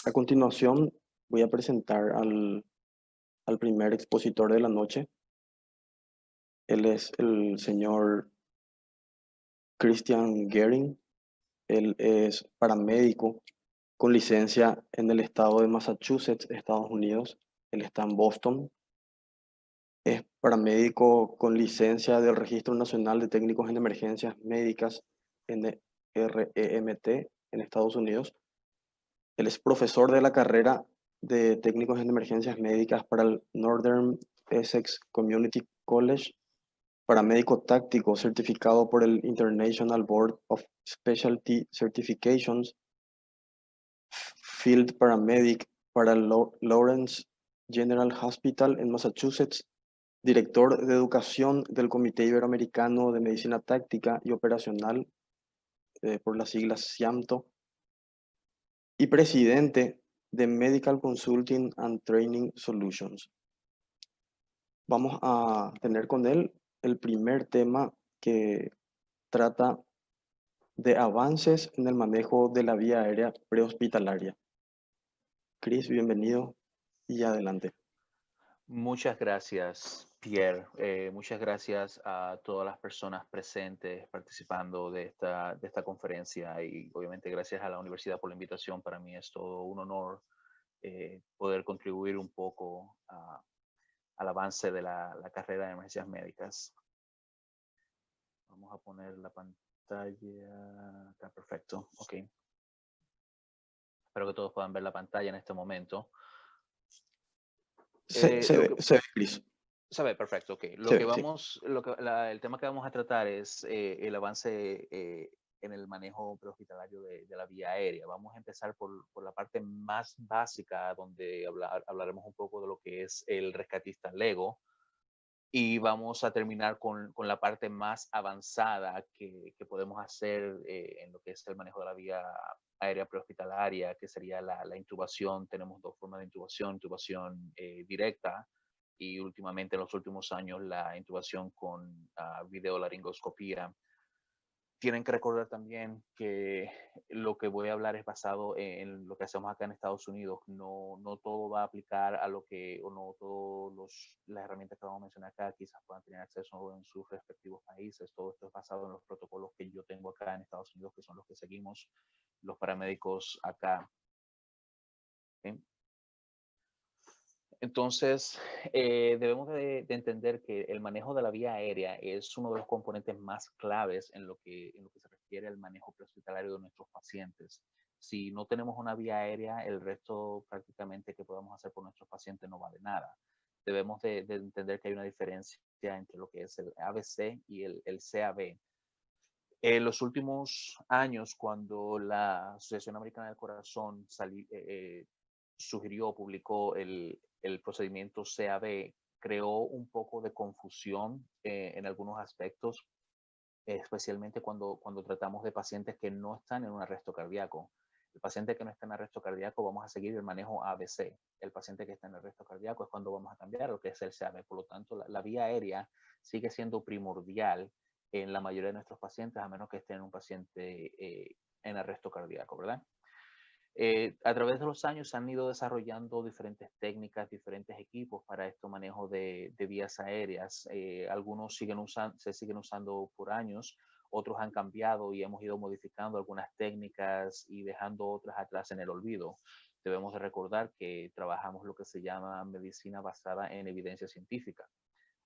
A continuación, voy a presentar al primer expositor de la noche. Él es el señor Christian Gehring. Él es paramédico con licencia en el estado de Massachusetts, Estados Unidos. Él está en Boston. Es paramédico con licencia del Registro Nacional de Técnicos en Emergencias Médicas, NREMT, en Estados Unidos. Él es profesor de la carrera de técnicos en emergencias médicas para el Northern Essex Community College, paramédico táctico certificado por el International Board of Specialty Certifications, Field Paramedic para el Lawrence General Hospital en Massachusetts, director de educación del Comité Iberoamericano de Medicina Táctica y Operacional, por las siglas CIAMTO, y presidente de Medical Consulting and Training Solutions. Vamos a tener con él el primer tema que trata de avances en el manejo de la vía aérea prehospitalaria. Chris, bienvenido y adelante. Muchas gracias, Pierre. Muchas gracias a todas las personas presentes participando de esta conferencia y obviamente gracias a la universidad por la invitación. Para mí es todo un honor poder contribuir un poco al avance de la carrera de emergencias médicas. Vamos a poner la pantalla. Está perfecto. Ok. Espero que todos puedan ver la pantalla en este momento. Se ve, Chris. Se ve perfecto, ok. Sí. El tema que vamos a tratar es el avance en el manejo prehospitalario de la vía aérea. Vamos a empezar por la parte más básica, donde hablaremos un poco de lo que es el rescatista LEGO, y vamos a terminar con la parte más avanzada que podemos hacer en lo que es el manejo de la vía aérea prehospitalaria, que sería la intubación. Tenemos dos formas de intubación directa y últimamente en los últimos años la intubación con videolaringoscopía. Tienen que recordar también que lo que voy a hablar es basado en lo que hacemos acá en Estados Unidos. No todo va a aplicar a lo que, o no todas las herramientas que vamos a mencionar acá quizás puedan tener acceso en sus respectivos países. Todo esto es basado en los protocolos que yo tengo acá en Estados Unidos, que son los que seguimos los paramédicos acá. ¿Okay? Entonces, debemos de entender que el manejo de la vía aérea es uno de los componentes más claves en lo que se refiere al manejo prehospitalario de nuestros pacientes. Si no tenemos una vía aérea, el resto prácticamente que podamos hacer por nuestros pacientes no vale nada. Debemos de entender que hay una diferencia entre lo que es el ABC y el CAB. En los últimos años, cuando la Asociación Americana del Corazón sugirió, publicó el procedimiento CAB, creó un poco de confusión en algunos aspectos, especialmente cuando tratamos de pacientes que no están en un arresto cardíaco. El paciente que no está en arresto cardíaco, vamos a seguir el manejo ABC. El paciente que está en arresto cardíaco es cuando vamos a cambiar lo que es el CAB. Por lo tanto, la vía aérea sigue siendo primordial en la mayoría de nuestros pacientes, a menos que estén en un paciente en arresto cardíaco, ¿verdad? A través de los años se han ido desarrollando diferentes técnicas, diferentes equipos para este manejo de vías aéreas. Algunos se siguen usando por años, otros han cambiado y hemos ido modificando algunas técnicas y dejando otras atrás en el olvido. Debemos de recordar que trabajamos lo que se llama medicina basada en evidencia científica.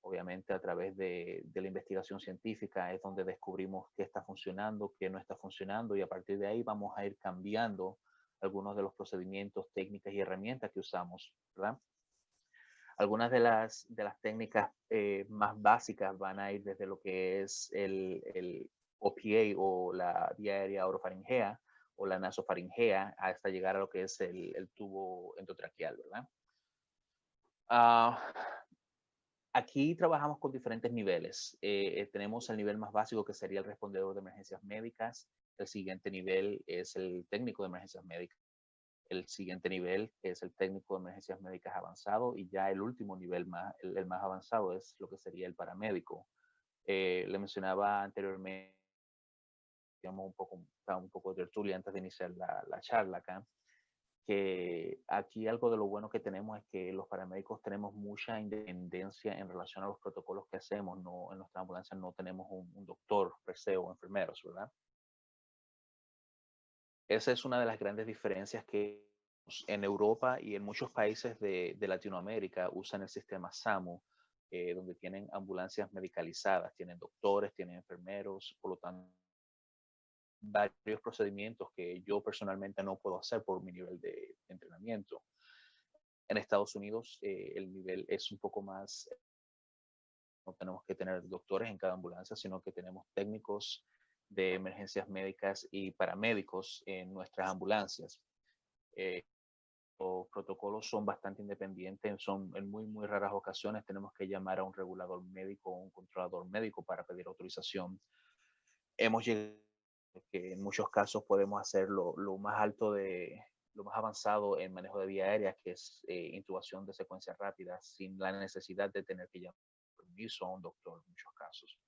Obviamente a través de la investigación científica es donde descubrimos qué está funcionando, qué no está funcionando, y a partir de ahí vamos a ir cambiando algunos de los procedimientos, técnicas y herramientas que usamos, ¿verdad? Algunas de las técnicas más básicas van a ir desde lo que es el OPA o la vía aérea orofaringea o la nasofaringea hasta llegar a lo que es el tubo endotraqueal, ¿verdad? Aquí trabajamos con diferentes niveles. Tenemos el nivel más básico, que sería el respondedor de emergencias médicas. El siguiente nivel es el técnico de emergencias médicas. El siguiente nivel es el técnico de emergencias médicas avanzado, y ya el último nivel, el más avanzado, es lo que sería el paramédico. Le mencionaba anteriormente, digamos, estaba un poco de tertulia antes de iniciar la charla acá, que aquí algo de lo bueno que tenemos es que los paramédicos tenemos mucha independencia en relación a los protocolos que hacemos. No, en nuestra ambulancia no tenemos un doctor per se o enfermeros, ¿verdad? Esa es una de las grandes diferencias que en Europa y en muchos países de Latinoamérica usan el sistema SAMU, donde tienen ambulancias medicalizadas, tienen doctores, tienen enfermeros, por lo tanto, varios procedimientos que yo personalmente no puedo hacer por mi nivel de entrenamiento. En Estados Unidos el nivel es un poco más, no tenemos que tener doctores en cada ambulancia, sino que tenemos técnicos de emergencias médicas y paramédicos en nuestras ambulancias. Eh, los protocolos son bastante independientes, son en muy raras ocasiones tenemos que llamar a un regulador médico o un controlador médico para pedir autorización. Hemos llegado que en muchos casos podemos hacer lo más alto de lo más avanzado en manejo de vía aérea, que es intubación de secuencia rápida, sin la necesidad de tener que llamar permiso a un doctor en muchos casos.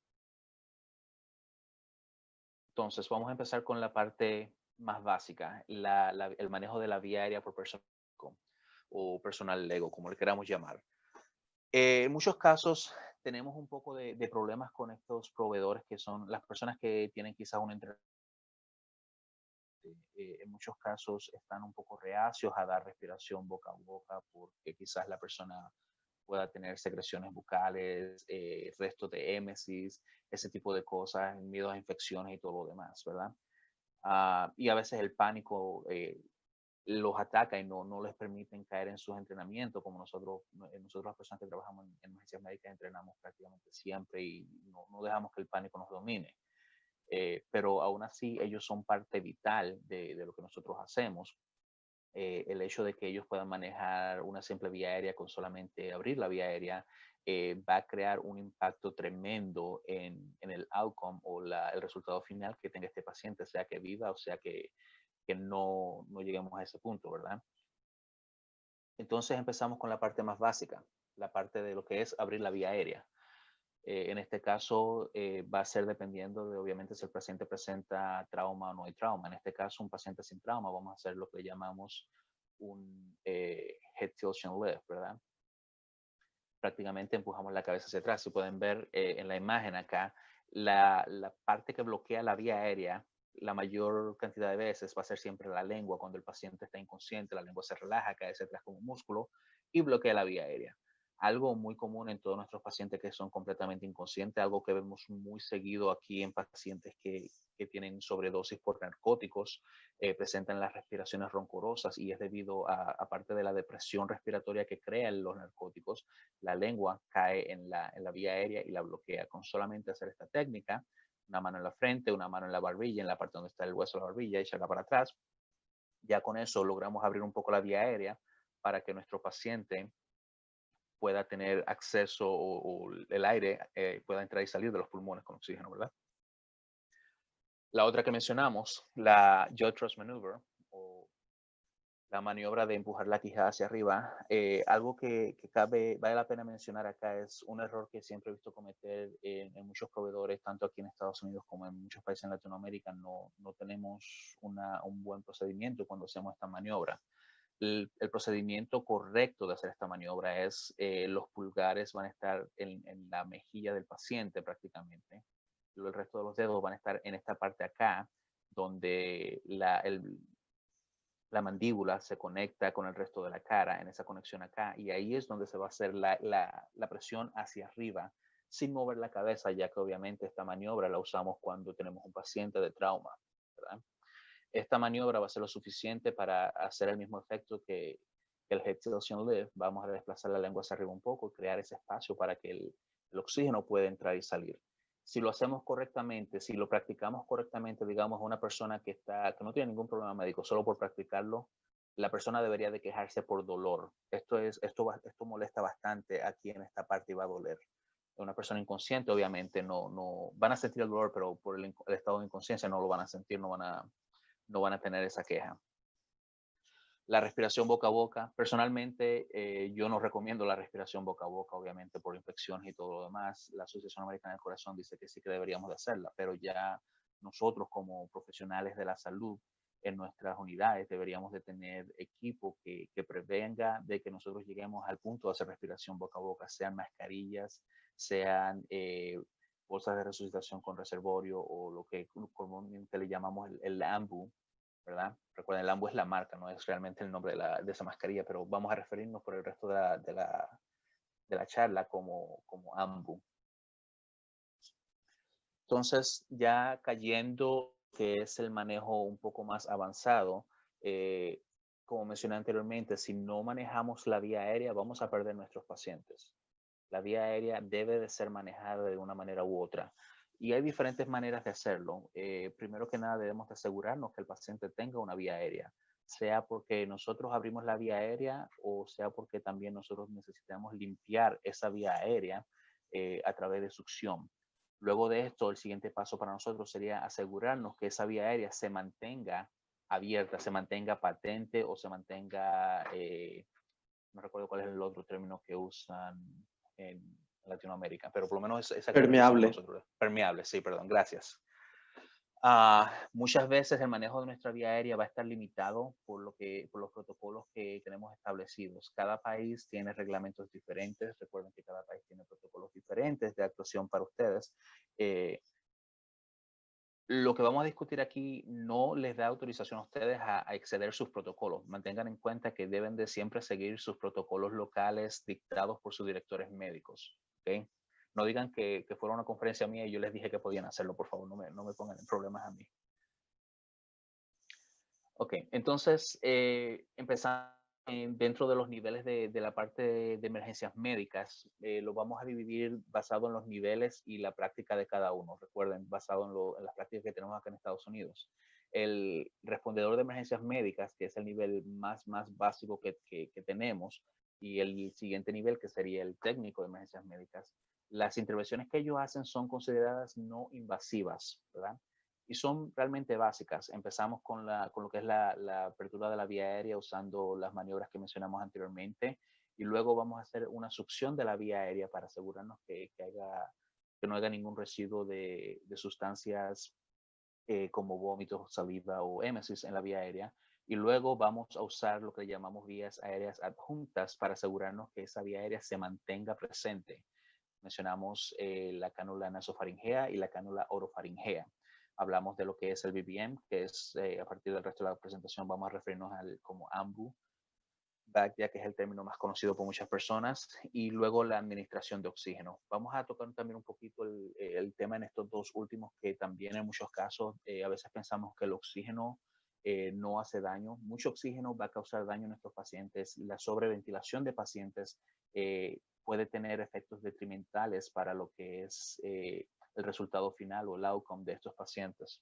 Entonces, vamos a empezar con la parte más básica, el manejo de la vía aérea por personal o personal lego, como le queramos llamar. En muchos casos tenemos un poco de problemas con estos proveedores que son las personas que tienen quizás un entrenamiento. En muchos casos están un poco reacios a dar respiración boca a boca porque quizás la persona pueda tener secreciones bucales, restos de émesis, ese tipo de cosas, miedo a infecciones y todo lo demás, ¿verdad? Y a veces el pánico los ataca y no les permiten caer en sus entrenamientos, como nosotros las personas que trabajamos en emergencias médicas entrenamos prácticamente siempre y no dejamos que el pánico nos domine. Pero aún así ellos son parte vital de lo que nosotros hacemos. El hecho de que ellos puedan manejar una simple vía aérea con solamente abrir la vía aérea va a crear un impacto tremendo en el outcome o el resultado final que tenga este paciente, sea que viva o sea que no lleguemos a ese punto, ¿verdad? Entonces empezamos con la parte más básica, la parte de lo que es abrir la vía aérea. En este caso va a ser dependiendo de obviamente si el paciente presenta trauma o no hay trauma. En este caso, un paciente sin trauma, vamos a hacer lo que llamamos un head tilt lift, ¿verdad? Prácticamente empujamos la cabeza hacia atrás. Si pueden ver en la imagen acá, la parte que bloquea la vía aérea, la mayor cantidad de veces va a ser siempre la lengua. Cuando el paciente está inconsciente, la lengua se relaja, cae hacia atrás como un músculo y bloquea la vía aérea. Algo muy común en todos nuestros pacientes que son completamente inconscientes, algo que vemos muy seguido aquí en pacientes que tienen sobredosis por narcóticos, presentan las respiraciones roncorosas y es debido a, aparte de la depresión respiratoria que crean los narcóticos, la lengua cae en la vía aérea y la bloquea. Con solamente hacer esta técnica, una mano en la frente, una mano en la barbilla, en la parte donde está el hueso de la barbilla, echarla para atrás, ya con eso logramos abrir un poco la vía aérea para que nuestro paciente pueda tener acceso o el aire pueda entrar y salir de los pulmones con oxígeno, ¿verdad? La otra que mencionamos, la jaw thrust maneuver, o la maniobra de empujar la quijada hacia arriba. Algo que vale la pena mencionar acá es un error que siempre he visto cometer en muchos proveedores, tanto aquí en Estados Unidos como en muchos países en Latinoamérica. No tenemos un buen procedimiento cuando hacemos esta maniobra. El procedimiento correcto de hacer esta maniobra es los pulgares van a estar en la mejilla del paciente prácticamente. El resto de los dedos van a estar en esta parte acá, donde la mandíbula se conecta con el resto de la cara, en esa conexión acá, y ahí es donde se va a hacer la presión hacia arriba, sin mover la cabeza, ya que obviamente esta maniobra la usamos cuando tenemos un paciente de trauma, ¿verdad? Esta maniobra va a ser lo suficiente para hacer el mismo efecto que el head tiltion lift. Vamos a desplazar la lengua hacia arriba un poco, crear ese espacio para que el oxígeno pueda entrar y salir. Si lo hacemos correctamente, si lo practicamos correctamente, digamos, a una persona que no tiene ningún problema médico, solo por practicarlo, la persona debería de quejarse por dolor. Esto molesta bastante aquí en esta parte y va a doler. Una persona inconsciente, obviamente, no van a sentir el dolor, pero por el estado de inconsciencia no lo van a sentir, no van a tener esa queja. La respiración boca a boca. Personalmente, yo no recomiendo la respiración boca a boca, obviamente, por infecciones y todo lo demás. La Asociación Americana del Corazón dice que sí que deberíamos de hacerla, pero ya nosotros como profesionales de la salud en nuestras unidades deberíamos de tener equipo que prevenga de que nosotros lleguemos al punto de hacer respiración boca a boca, sean mascarillas, sean bolsas de resucitación con reservorio o lo que comúnmente le llamamos el AMBU, ¿verdad? Recuerden, el AMBU es la marca, no es realmente el nombre de esa mascarilla, pero vamos a referirnos por el resto de la charla como AMBU. Entonces, ya cayendo, que es el manejo un poco más avanzado, como mencioné anteriormente, si no manejamos la vía aérea, vamos a perder nuestros pacientes. La vía aérea debe de ser manejada de una manera u otra. Y hay diferentes maneras de hacerlo. Primero que nada, debemos de asegurarnos que el paciente tenga una vía aérea, sea porque nosotros abrimos la vía aérea o sea porque también nosotros necesitamos limpiar esa vía aérea a través de succión. Luego de esto, el siguiente paso para nosotros sería asegurarnos que esa vía aérea se mantenga abierta, se mantenga patente o se mantenga, no recuerdo cuál es el otro término que usan en Latinoamérica, pero por lo menos esa que utilizamos Permeable. nosotros. Permeable, sí, perdón, gracias. Muchas veces el manejo de nuestra vía aérea va a estar limitado por los protocolos que tenemos establecidos. Cada país tiene reglamentos diferentes. Recuerden que cada país tiene protocolos diferentes de actuación para ustedes. Lo que vamos a discutir aquí no les da autorización a ustedes a exceder sus protocolos. Mantengan en cuenta que deben de siempre seguir sus protocolos locales dictados por sus directores médicos. ¿Okay? No digan que fuera una conferencia mía y yo les dije que podían hacerlo, por favor, no me pongan en problemas a mí. Ok, entonces empezando dentro de los niveles de la parte de emergencias médicas, lo vamos a dividir basado en los niveles y la práctica de cada uno. Recuerden, basado en las prácticas que tenemos acá en Estados Unidos. El respondedor de emergencias médicas, que es el nivel más básico que tenemos, y el siguiente nivel, que sería el técnico de emergencias médicas. Las intervenciones que ellos hacen son consideradas no invasivas, ¿verdad? Y son realmente básicas. Empezamos con lo que es la apertura de la vía aérea usando las maniobras que mencionamos anteriormente y luego vamos a hacer una succión de la vía aérea para asegurarnos que no haya ningún residuo de sustancias como vómitos, saliva o émesis en la vía aérea. Y luego vamos a usar lo que llamamos vías aéreas adjuntas para asegurarnos que esa vía aérea se mantenga presente. Mencionamos la cánula nasofaringea y la cánula orofaringea. Hablamos de lo que es el BBM, que es a partir del resto de la presentación vamos a referirnos al como AMBU, ya que es el término más conocido por muchas personas, y luego la administración de oxígeno. Vamos a tocar también un poquito el tema en estos dos últimos, que también en muchos casos a veces pensamos que el oxígeno no hace daño. Mucho oxígeno va a causar daño a nuestros pacientes. La sobreventilación de pacientes puede tener efectos detrimentales para lo que es el resultado final o el outcome de estos pacientes.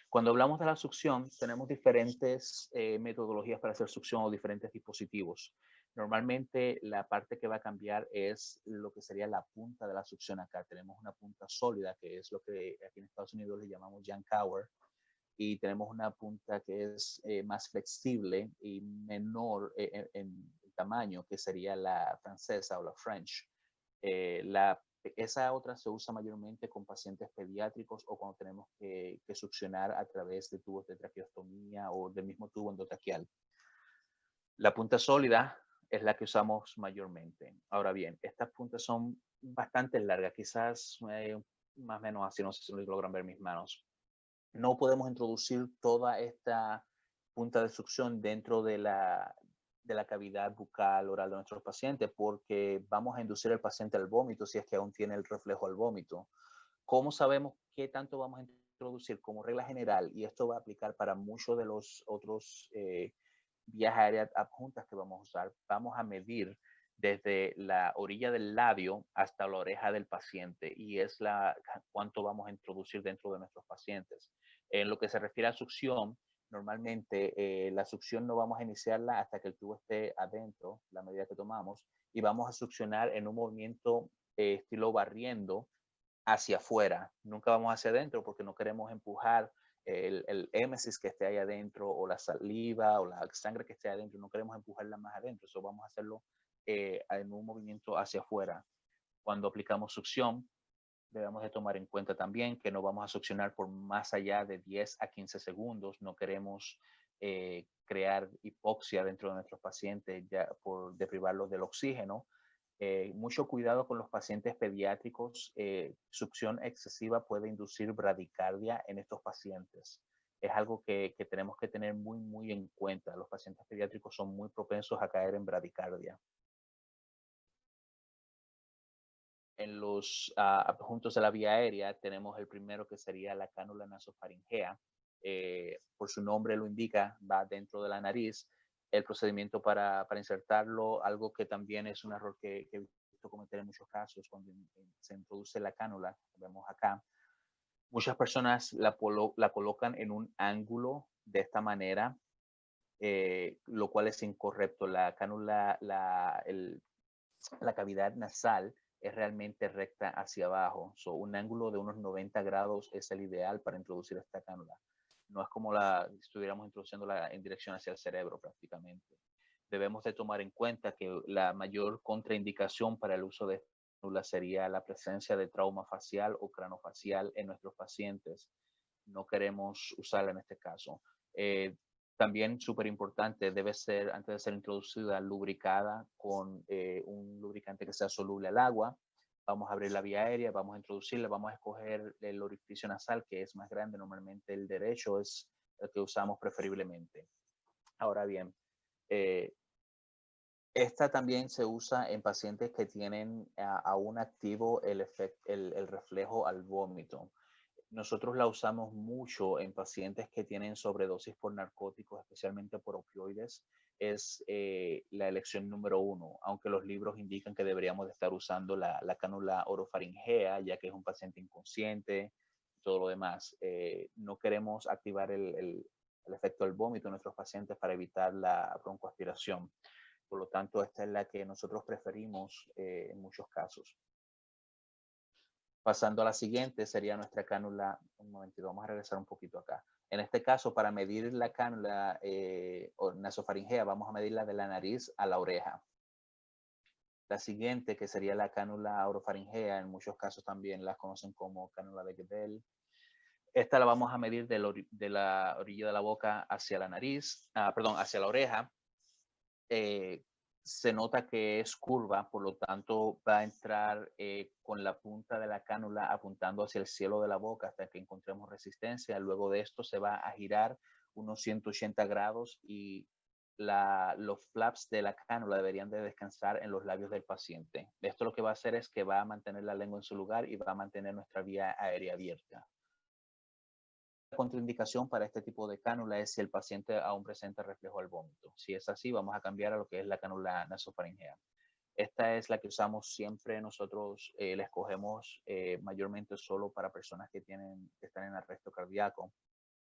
Cuando hablamos de la succión, tenemos diferentes metodologías para hacer succión o diferentes dispositivos. Normalmente la parte que va a cambiar es lo que sería la punta de la succión acá. Tenemos una punta sólida, que es lo que aquí en Estados Unidos le llamamos Jan Cower, y tenemos una punta que es más flexible y menor en tamaño, que sería la francesa o la French. Esa otra se usa mayormente con pacientes pediátricos o cuando tenemos que succionar a través de tubos de traqueostomía o del mismo tubo endotraqueal. La punta sólida es la que usamos mayormente. Ahora bien, estas puntas son bastante largas, quizás más o menos así, no sé si lo logran ver mis manos. No podemos introducir toda esta punta de succión dentro de la cavidad bucal oral de nuestros pacientes porque vamos a inducir al paciente al vómito si es que aún tiene el reflejo al vómito. ¿Cómo sabemos qué tanto vamos a introducir? Como regla general, y esto va a aplicar para muchos de los otros vías aéreas adjuntas que vamos a usar, vamos a medir desde la orilla del labio hasta la oreja del paciente y es cuánto vamos a introducir dentro de nuestros pacientes. En lo que se refiere a succión, normalmente la succión no vamos a iniciarla hasta que el tubo esté adentro, la medida que tomamos, y vamos a succionar en un movimiento estilo barriendo hacia afuera. Nunca vamos hacia adentro porque no queremos empujar el émesis que esté ahí adentro o la saliva o la sangre que esté adentro. No queremos empujarla más adentro. Eso vamos a hacerlo en un movimiento hacia afuera. Cuando aplicamos succión, Debemos de tomar en cuenta también que no vamos a succionar por más allá de 10 a 15 segundos. No queremos crear hipoxia dentro de nuestros pacientes ya por deprivarlos del oxígeno. Mucho cuidado con los pacientes pediátricos. Succión excesiva puede inducir bradicardia en estos pacientes. Es algo que tenemos que tener muy, muy en cuenta. Los pacientes pediátricos son muy propensos a caer en bradicardia. En los adjuntos de la vía aérea tenemos el primero, que sería la cánula nasofaringea. Por su nombre lo indica, va dentro de la nariz. El procedimiento para insertarlo, algo que también es un error que he visto cometer en muchos casos, cuando se introduce la cánula, vemos acá, muchas personas la colocan en un ángulo de esta manera, lo cual es incorrecto. La cánula, la cavidad nasal es realmente recta hacia abajo. So, un ángulo de unos 90 grados es el ideal para introducir esta cánula. No es como estuviéramos introduciéndola en dirección hacia el cerebro prácticamente. Debemos de tomar en cuenta que la mayor contraindicación para el uso de esta cánula sería la presencia de trauma facial o cranofacial en nuestros pacientes. No queremos usarla en este caso. También súper importante, debe ser, antes de ser introducida, lubricada con un lubricante que sea soluble al agua. Vamos a abrir la vía aérea, vamos a introducirla, vamos a escoger el orificio nasal, que es más grande. Normalmente el derecho es el que usamos preferiblemente. Ahora bien, esta también se usa en pacientes que tienen aún activo el reflejo al vómito. Nosotros la usamos mucho en pacientes que tienen sobredosis por narcóticos, especialmente por opioides. Es la elección número 1, aunque los libros indican que deberíamos de estar usando la cánula orofaringea, ya que es un paciente inconsciente y todo lo demás. No queremos activar el efecto del vómito en nuestros pacientes para evitar la broncoaspiración. Por lo tanto, esta es la que nosotros preferimos en muchos casos. Pasando a la siguiente, sería nuestra cánula. Un momentito, vamos a regresar un poquito acá. En este caso, para medir la cánula o nasofaringea, vamos a medirla de la nariz a la oreja. La siguiente, que sería la cánula orofaringea, en muchos casos también la conocen como cánula de Guebel. Esta la vamos a medir de la orilla de la boca hacia la nariz, hacia la oreja. Se nota que es curva, por lo tanto va a entrar con la punta de la cánula apuntando hacia el cielo de la boca hasta que encontremos resistencia. Luego de esto se va a girar unos 180 grados y los flaps de la cánula deberían de descansar en los labios del paciente. Esto lo que va a hacer es que va a mantener la lengua en su lugar y va a mantener nuestra vía aérea abierta. La contraindicación para este tipo de cánula es si el paciente aún presenta reflejo al vómito. Si es así, vamos a cambiar a lo que es la cánula nasofaringea. Esta es la que usamos siempre nosotros, la escogemos mayormente solo para personas que están en arresto cardíaco,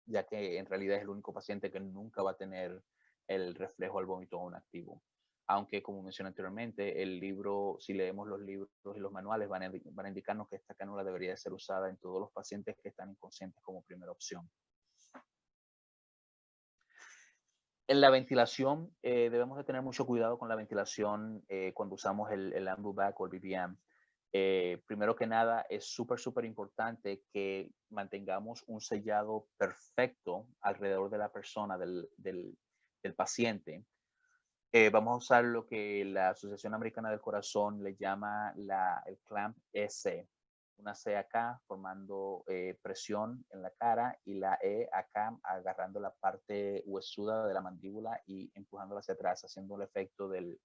ya que en realidad es el único paciente que nunca va a tener el reflejo al vómito aún activo. Aunque, como mencioné anteriormente, el libro, si leemos los libros y los manuales, van a indicarnos que esta cánula debería ser usada en todos los pacientes que están inconscientes como primera opción. En la ventilación, debemos de tener mucho cuidado con la ventilación cuando usamos el AmbuVac o el BBM. Primero que nada, es súper importante que mantengamos un sellado perfecto alrededor de la persona, del paciente. Vamos a usar lo que la Asociación Americana del Corazón le llama el clamp S. Una C acá formando presión en la cara y la E acá agarrando la parte huesuda de la mandíbula y empujándola hacia atrás, haciendo el efecto del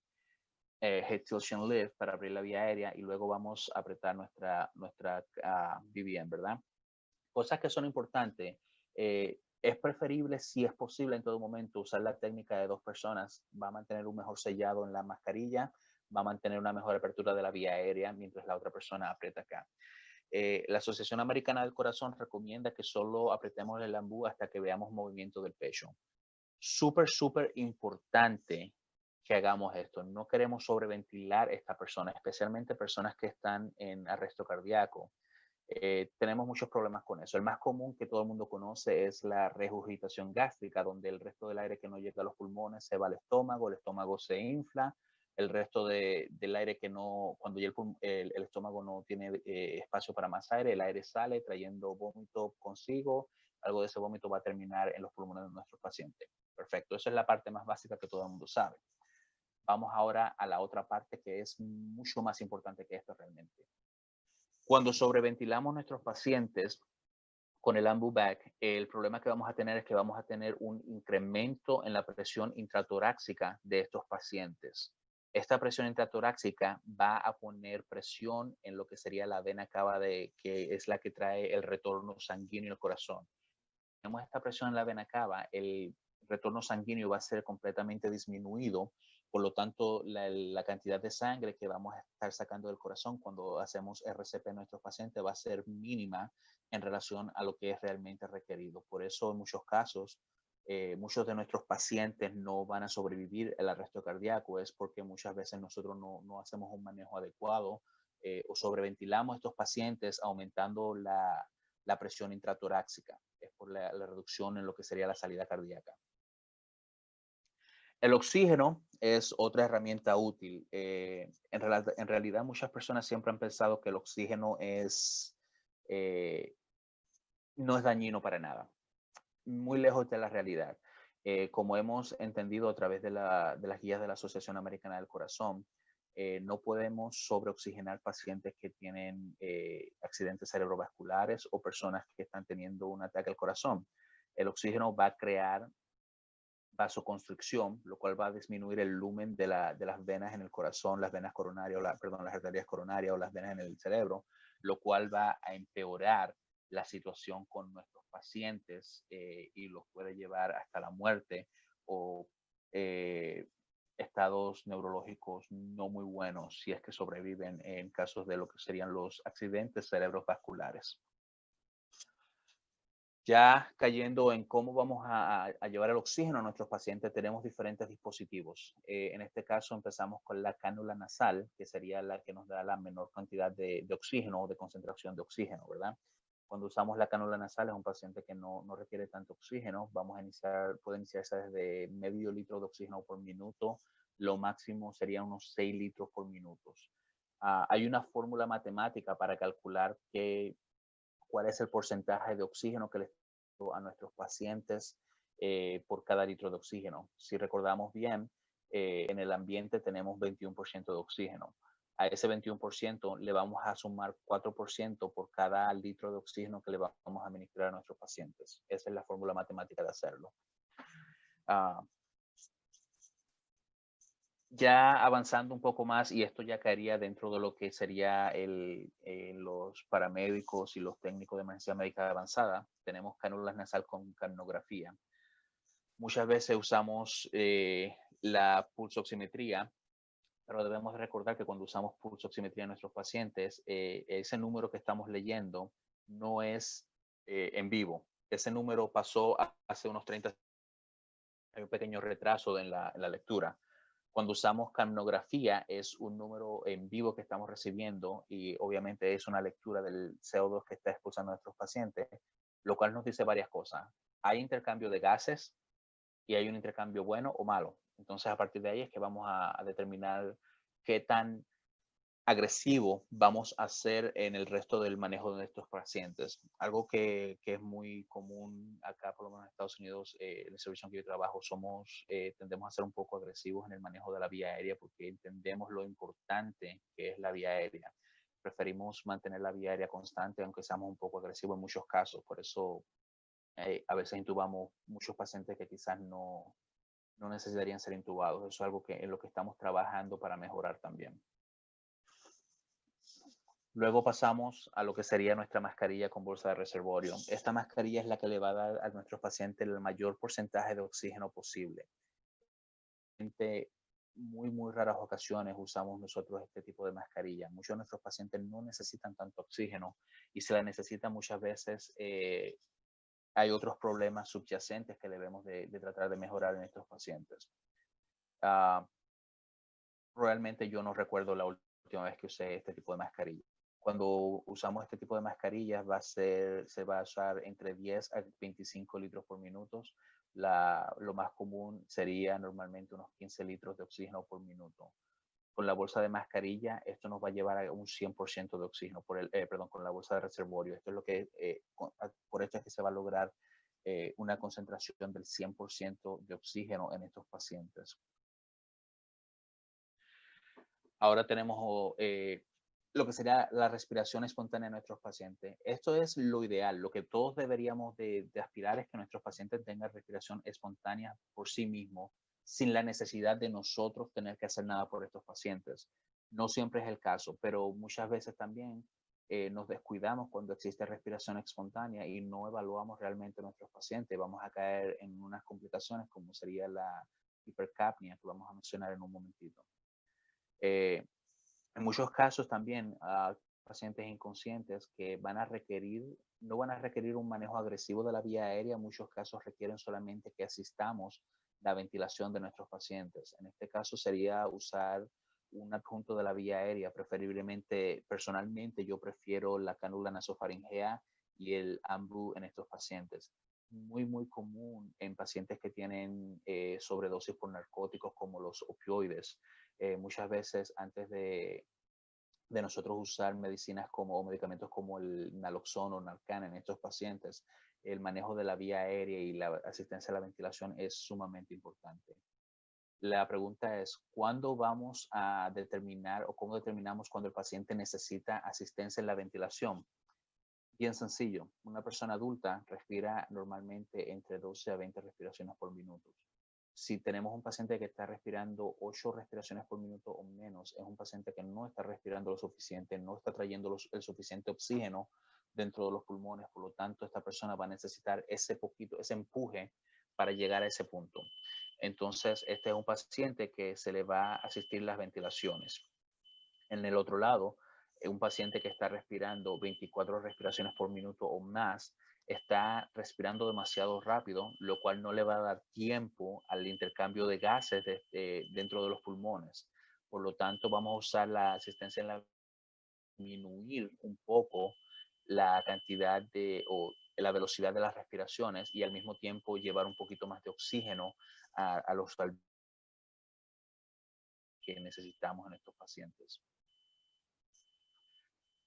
head tilt lift para abrir la vía aérea, y luego vamos a apretar nuestra BBM, ¿verdad? Cosas que son importantes. Es preferible, si es posible en todo momento, usar la técnica de 2 personas. Va a mantener un mejor sellado en la mascarilla, va a mantener una mejor apertura de la vía aérea mientras la otra persona aprieta acá. La Asociación Americana del Corazón recomienda que solo apretemos el ambú hasta que veamos movimiento del pecho. Súper importante que hagamos esto. No queremos sobreventilar a esta persona, especialmente personas que están en arresto cardíaco. Tenemos muchos problemas con eso. El más común que todo el mundo conoce es la regurgitación gástrica, donde el resto del aire que no llega a los pulmones se va al estómago, el estómago se infla, el resto del aire que no, cuando ya el estómago no tiene espacio para más aire, el aire sale trayendo vómito consigo, algo de ese vómito va a terminar en los pulmones de nuestros pacientes. Perfecto, esa es la parte más básica que todo el mundo sabe. Vamos ahora a la otra parte que es mucho más importante que esto realmente. Cuando sobreventilamos nuestros pacientes con el AmbuVac, el problema que vamos a tener es que vamos a tener un incremento en la presión intratorácica de estos pacientes. Esta presión intratorácica va a poner presión en lo que sería la vena cava, que es la que trae el retorno sanguíneo al corazón. Tenemos esta presión en la vena cava, el retorno sanguíneo va a ser completamente disminuido, por lo tanto la cantidad de sangre que vamos a estar sacando del corazón cuando hacemos RCP en nuestros pacientes va a ser mínima en relación a lo que es realmente requerido. Por eso en muchos casos, muchos de nuestros pacientes no van a sobrevivir el arresto cardíaco, es porque muchas veces nosotros no hacemos un manejo adecuado o sobreventilamos a estos pacientes aumentando la presión intratorácica, es por la reducción en lo que sería la salida cardíaca. El oxígeno es otra herramienta útil. En realidad, muchas personas siempre han pensado que el oxígeno eh, no es dañino para nada, muy lejos de la realidad. Como hemos entendido a través de las guías de la Asociación Americana del Corazón, no podemos sobreoxigenar pacientes que tienen accidentes cerebrovasculares o personas que están teniendo un ataque al corazón. El oxígeno va a crear vasoconstricción, lo cual va a disminuir el lumen de las venas en el corazón, las venas coronarias, las arterias coronarias o las venas en el cerebro, lo cual va a empeorar la situación con nuestros pacientes y los puede llevar hasta la muerte o estados neurológicos no muy buenos si es que sobreviven en casos de lo que serían los accidentes cerebrovasculares. Ya cayendo en cómo vamos a llevar el oxígeno a nuestros pacientes, tenemos diferentes dispositivos. En este caso empezamos con la cánula nasal, que sería la que nos da la menor cantidad de oxígeno o de concentración de oxígeno, ¿verdad? Cuando usamos la cánula nasal es un paciente que no requiere tanto oxígeno. Puede iniciarse desde medio litro de oxígeno por minuto. Lo máximo sería unos 6 litros por minuto. Hay una fórmula matemática para calcular cuál es el porcentaje de oxígeno que les damos a nuestros pacientes por cada litro de oxígeno. Si recordamos bien, en el ambiente tenemos 21% de oxígeno. A ese 21% le vamos a sumar 4% por cada litro de oxígeno que le vamos a administrar a nuestros pacientes. Esa es la fórmula matemática de hacerlo. Ya avanzando un poco más, y esto ya caería dentro de lo que sería los paramédicos y los técnicos de emergencia médica avanzada, tenemos cánulas nasal con capnografía. Muchas veces usamos la pulsoximetría, pero debemos recordar que cuando usamos pulsoximetría en nuestros pacientes, ese número que estamos leyendo no es en vivo. Ese número pasó hace unos 30 años, hay un pequeño retraso en la lectura. Cuando usamos capnografía es un número en vivo que estamos recibiendo y obviamente es una lectura del CO2 que está expulsando a nuestros pacientes, lo cual nos dice varias cosas. Hay intercambio de gases y hay un intercambio bueno o malo. Entonces a partir de ahí es que vamos a determinar qué tan agresivo vamos a hacer en el resto del manejo de estos pacientes. Algo que es muy común acá, por lo menos en Estados Unidos, en el servicio en que yo trabajo, tendemos a ser un poco agresivos en el manejo de la vía aérea porque entendemos lo importante que es la vía aérea. Preferimos mantener la vía aérea constante, aunque seamos un poco agresivos en muchos casos. Por eso a veces intubamos muchos pacientes que quizás no necesitarían ser intubados. Eso es algo en lo que estamos trabajando para mejorar también. Luego pasamos a lo que sería nuestra mascarilla con bolsa de reservorio. Esta mascarilla es la que le va a dar a nuestros pacientes el mayor porcentaje de oxígeno posible. En muy raras ocasiones usamos nosotros este tipo de mascarilla. Muchos de nuestros pacientes no necesitan tanto oxígeno y si la necesitan muchas veces hay otros problemas subyacentes que debemos de tratar de mejorar en estos pacientes. Realmente yo no recuerdo la última vez que usé este tipo de mascarilla. Cuando usamos este tipo de mascarillas se va a usar entre 10 a 25 litros por minuto. Lo más común sería normalmente unos 15 litros de oxígeno por minuto. Con la bolsa de mascarilla, esto nos va a llevar a un 100% de oxígeno, con la bolsa de reservorio. Esto es lo que, por esto es que se va a lograr una concentración del 100% de oxígeno en estos pacientes. Ahora tenemos lo que sería la respiración espontánea de nuestros pacientes. Esto es lo ideal. Lo que todos deberíamos de aspirar es que nuestros pacientes tengan respiración espontánea por sí mismos, sin la necesidad de nosotros tener que hacer nada por estos pacientes. No siempre es el caso, pero muchas veces también nos descuidamos cuando existe respiración espontánea y no evaluamos realmente a nuestros pacientes. Vamos a caer en unas complicaciones como sería la hipercapnia, que vamos a mencionar en un momentito. En muchos casos también pacientes inconscientes que no van a requerir un manejo agresivo de la vía aérea, en muchos casos requieren solamente que asistamos la ventilación de nuestros pacientes. En este caso sería usar un adjunto de la vía aérea, preferiblemente, personalmente yo prefiero la cánula nasofaringea y el AMBU en estos pacientes. Muy común en pacientes que tienen sobredosis por narcóticos como los opioides. Muchas veces antes de nosotros usar medicamentos como el naloxón o Narcan en estos pacientes, el manejo de la vía aérea y la asistencia a la ventilación es sumamente importante. La pregunta es, ¿cuándo vamos a determinar o cómo determinamos cuando el paciente necesita asistencia en la ventilación? Bien sencillo, una persona adulta respira normalmente entre 12 a 20 respiraciones por minuto. Si tenemos un paciente que está respirando 8 respiraciones por minuto o menos, es un paciente que no está respirando lo suficiente, no está trayendo el suficiente oxígeno dentro de los pulmones, por lo tanto esta persona va a necesitar ese empuje para llegar a ese punto. Entonces, este es un paciente que se le va a asistir las ventilaciones. En el otro lado, un paciente que está respirando 24 respiraciones por minuto o más, está respirando demasiado rápido, lo cual no le va a dar tiempo al intercambio de gases dentro de los pulmones. Por lo tanto, vamos a usar la asistencia en la disminuir un poco la cantidad o la velocidad de las respiraciones y al mismo tiempo llevar un poquito más de oxígeno a los que necesitamos en estos pacientes.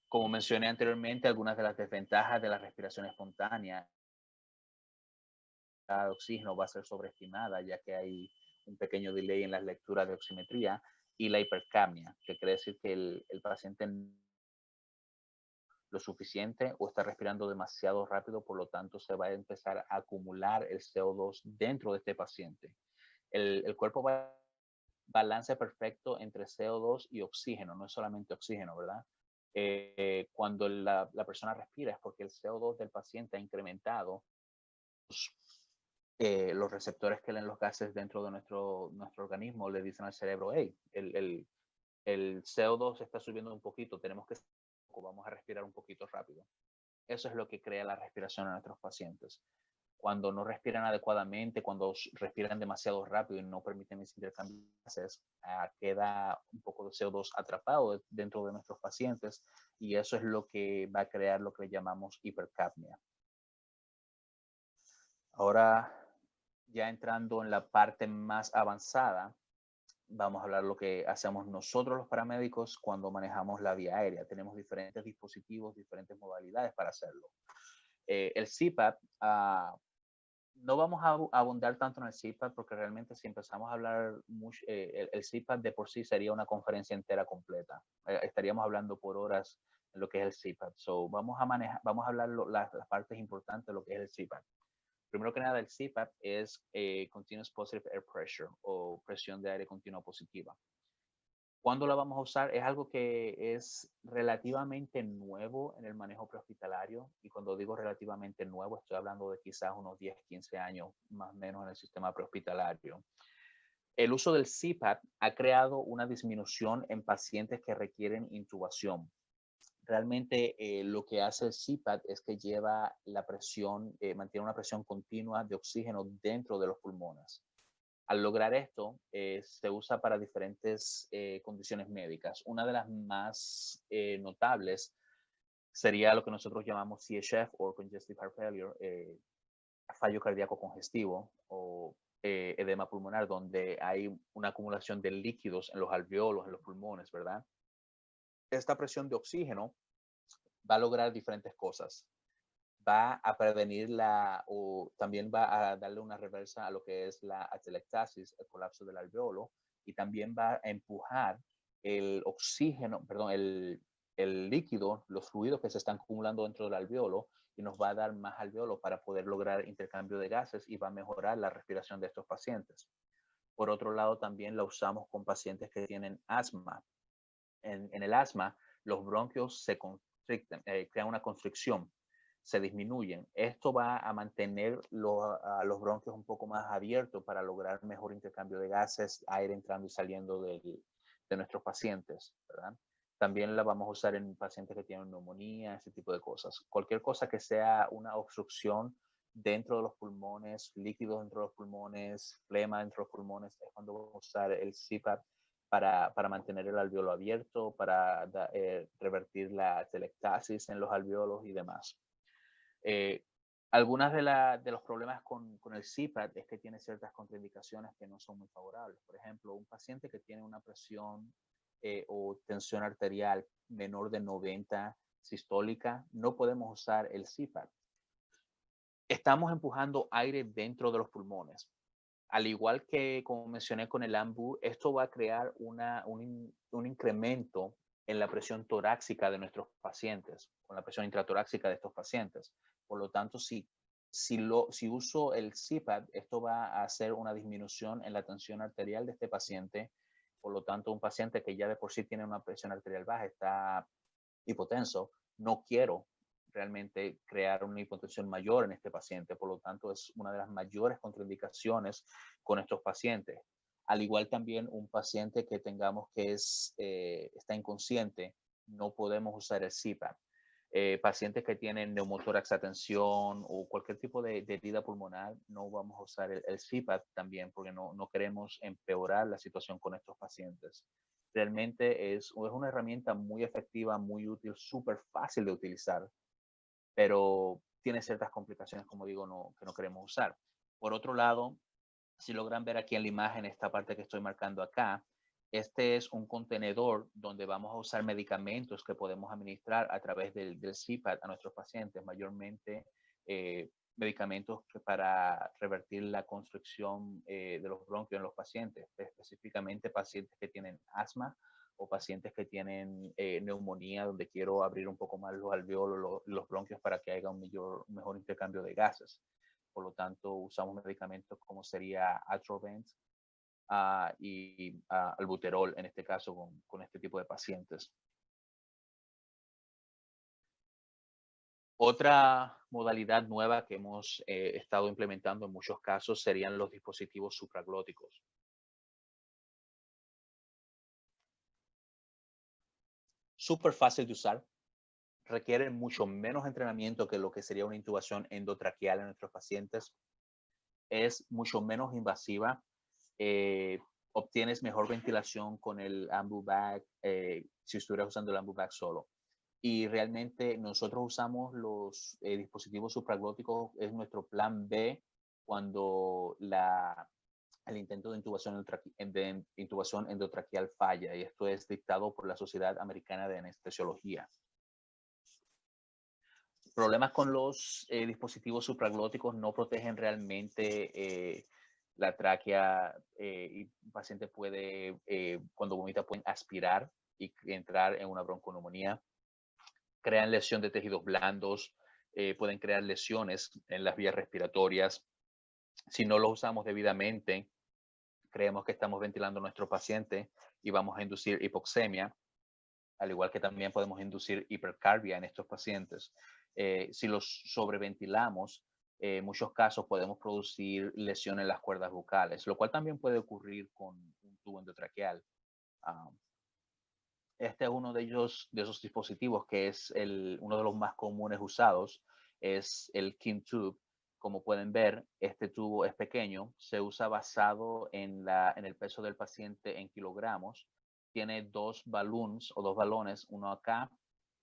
Como mencioné anteriormente, algunas de las desventajas de la respiración espontánea, de oxígeno va a ser sobreestimada, ya que hay un pequeño delay en las lecturas de oximetría, y la hipercapnia, que quiere decir que el paciente lo suficiente o está respirando demasiado rápido, por lo tanto se va a empezar a acumular el CO2 dentro de este paciente. El cuerpo va a balance perfecto entre CO2 y oxígeno, no es solamente oxígeno, ¿verdad? Cuando la persona respira es porque el CO2 del paciente ha incrementado los receptores que leen los gases dentro de nuestro organismo le dicen al cerebro, hey, el CO2 está subiendo un poquito, vamos a respirar un poquito rápido. Eso es lo que crea la respiración en nuestros pacientes. Cuando no respiran adecuadamente, cuando respiran demasiado rápido y no permiten ese intercambio de gases, queda un poco de CO2 atrapado dentro de nuestros pacientes y eso es lo que va a crear lo que llamamos hipercapnia. Ahora, ya entrando en la parte más avanzada, vamos a hablar lo que hacemos nosotros los paramédicos cuando manejamos la vía aérea. Tenemos diferentes dispositivos, diferentes modalidades para hacerlo. El CPAP, no vamos a abundar tanto en el CPAP porque realmente si empezamos a hablar mucho, el CPAP de por sí sería una conferencia entera completa. Estaríamos hablando por horas en lo que es el CPAP. So, vamos a hablar las partes importantes de lo que es el CPAP. Primero que nada, el CPAP es Continuous Positive Air Pressure o presión de aire continua positiva. ¿Cuándo la vamos a usar? Es algo que es relativamente nuevo en el manejo prehospitalario y cuando digo relativamente nuevo estoy hablando de quizás unos 10, 15 años más o menos en el sistema prehospitalario. El uso del CPAP ha creado una disminución en pacientes que requieren intubación. Realmente lo que hace el CPAP es que lleva la presión, mantiene una presión continua de oxígeno dentro de los pulmones. Al lograr esto, se usa para diferentes condiciones médicas. Una de las más notables sería lo que nosotros llamamos CHF o Congestive Heart Failure, fallo cardíaco congestivo, o edema pulmonar, donde hay una acumulación de líquidos en los alveolos, en los pulmones, ¿verdad? Esta presión de oxígeno va a lograr diferentes cosas. Va a prevenir o también va a darle una reversa a lo que es la atelectasis, el colapso del alveolo, y también va a empujar el oxígeno, perdón, el líquido, los fluidos que se están acumulando dentro del alveolo, y nos va a dar más alveolo para poder lograr intercambio de gases y va a mejorar la respiración de estos pacientes. Por otro lado, también la usamos con pacientes que tienen asma. En el asma, los bronquios se constricten, crean una constricción, se disminuyen. Esto va a mantener a los bronquios un poco más abiertos para lograr mejor intercambio de gases, aire entrando y saliendo de nuestros pacientes, ¿verdad? También la vamos a usar en pacientes que tienen neumonía, ese tipo de cosas. Cualquier cosa que sea una obstrucción dentro de los pulmones, líquidos dentro de los pulmones, flema dentro de los pulmones, es cuando vamos a usar el CPAP para mantener el alveolo abierto, para revertir la telectasis en los alveolos y demás. Algunas de los problemas con el CPAP es que tiene ciertas contraindicaciones que no son muy favorables. Por ejemplo, un paciente que tiene una presión o tensión arterial menor de 90 sistólica, no podemos usar el CPAP. Estamos empujando aire dentro de los pulmones. Al igual que, como mencioné con el AMBU, esto va a crear un incremento en la presión torácica de nuestros pacientes, con la presión intratorácica de estos pacientes. Por lo tanto, si uso el CPAP, esto va a hacer una disminución en la tensión arterial de este paciente. Por lo tanto, un paciente que ya de por sí tiene una presión arterial baja, está hipotenso, no quiero realmente crear una hipotensión mayor en este paciente. Por lo tanto, es una de las mayores contraindicaciones con estos pacientes. Al igual también un paciente que tengamos que está inconsciente, no podemos usar el CPAP. Pacientes que tienen neumotórax a tensión o cualquier tipo de herida pulmonar, no vamos a usar el CPAP también porque no queremos empeorar la situación con estos pacientes. Realmente es una herramienta muy efectiva, muy útil, súper fácil de utilizar, pero tiene ciertas complicaciones, como digo, que no queremos usar. Por otro lado, si logran ver aquí en la imagen esta parte que estoy marcando acá, este es un contenedor donde vamos a usar medicamentos que podemos administrar a través del CPAP a nuestros pacientes, mayormente medicamentos para revertir la constricción de los bronquios en los pacientes, específicamente pacientes que tienen asma o pacientes que tienen neumonía, donde quiero abrir un poco más los alveolos, los bronquios para que haya un mejor intercambio de gases. Por lo tanto, usamos medicamentos como sería Atrovent y albuterol, en este caso, con este tipo de pacientes. Otra modalidad nueva que hemos estado implementando en muchos casos serían los dispositivos supraglóticos. Súper fácil de usar, requiere mucho menos entrenamiento que lo que sería una intubación endotraqueal en nuestros pacientes, es mucho menos invasiva, obtienes mejor ventilación con el ambu bag si estuvieras usando el ambu bag solo. Y realmente nosotros usamos los dispositivos supraglóticos, es nuestro plan B cuando el intento de intubación endotraqueal falla, y esto es dictado por la Sociedad Americana de Anestesiología. Problemas con los dispositivos supraglóticos: no protegen realmente la tráquea, y un paciente puede, cuando vomita, pueden aspirar y entrar en una bronconeumonía. Crean lesión de tejidos blandos, pueden crear lesiones en las vías respiratorias. Si no los usamos debidamente, creemos que estamos ventilando a nuestro paciente y vamos a inducir hipoxemia, al igual que también podemos inducir hipercarbia en estos pacientes. Si los sobreventilamos, en muchos casos podemos producir lesión en las cuerdas vocales, lo cual también puede ocurrir con un tubo endotraqueal. Este es uno de esos dispositivos que es uno de los más comunes usados, es el Kim Tube. Como pueden ver, este tubo es pequeño, se usa basado en el peso del paciente en kilogramos. Tiene dos balones, uno acá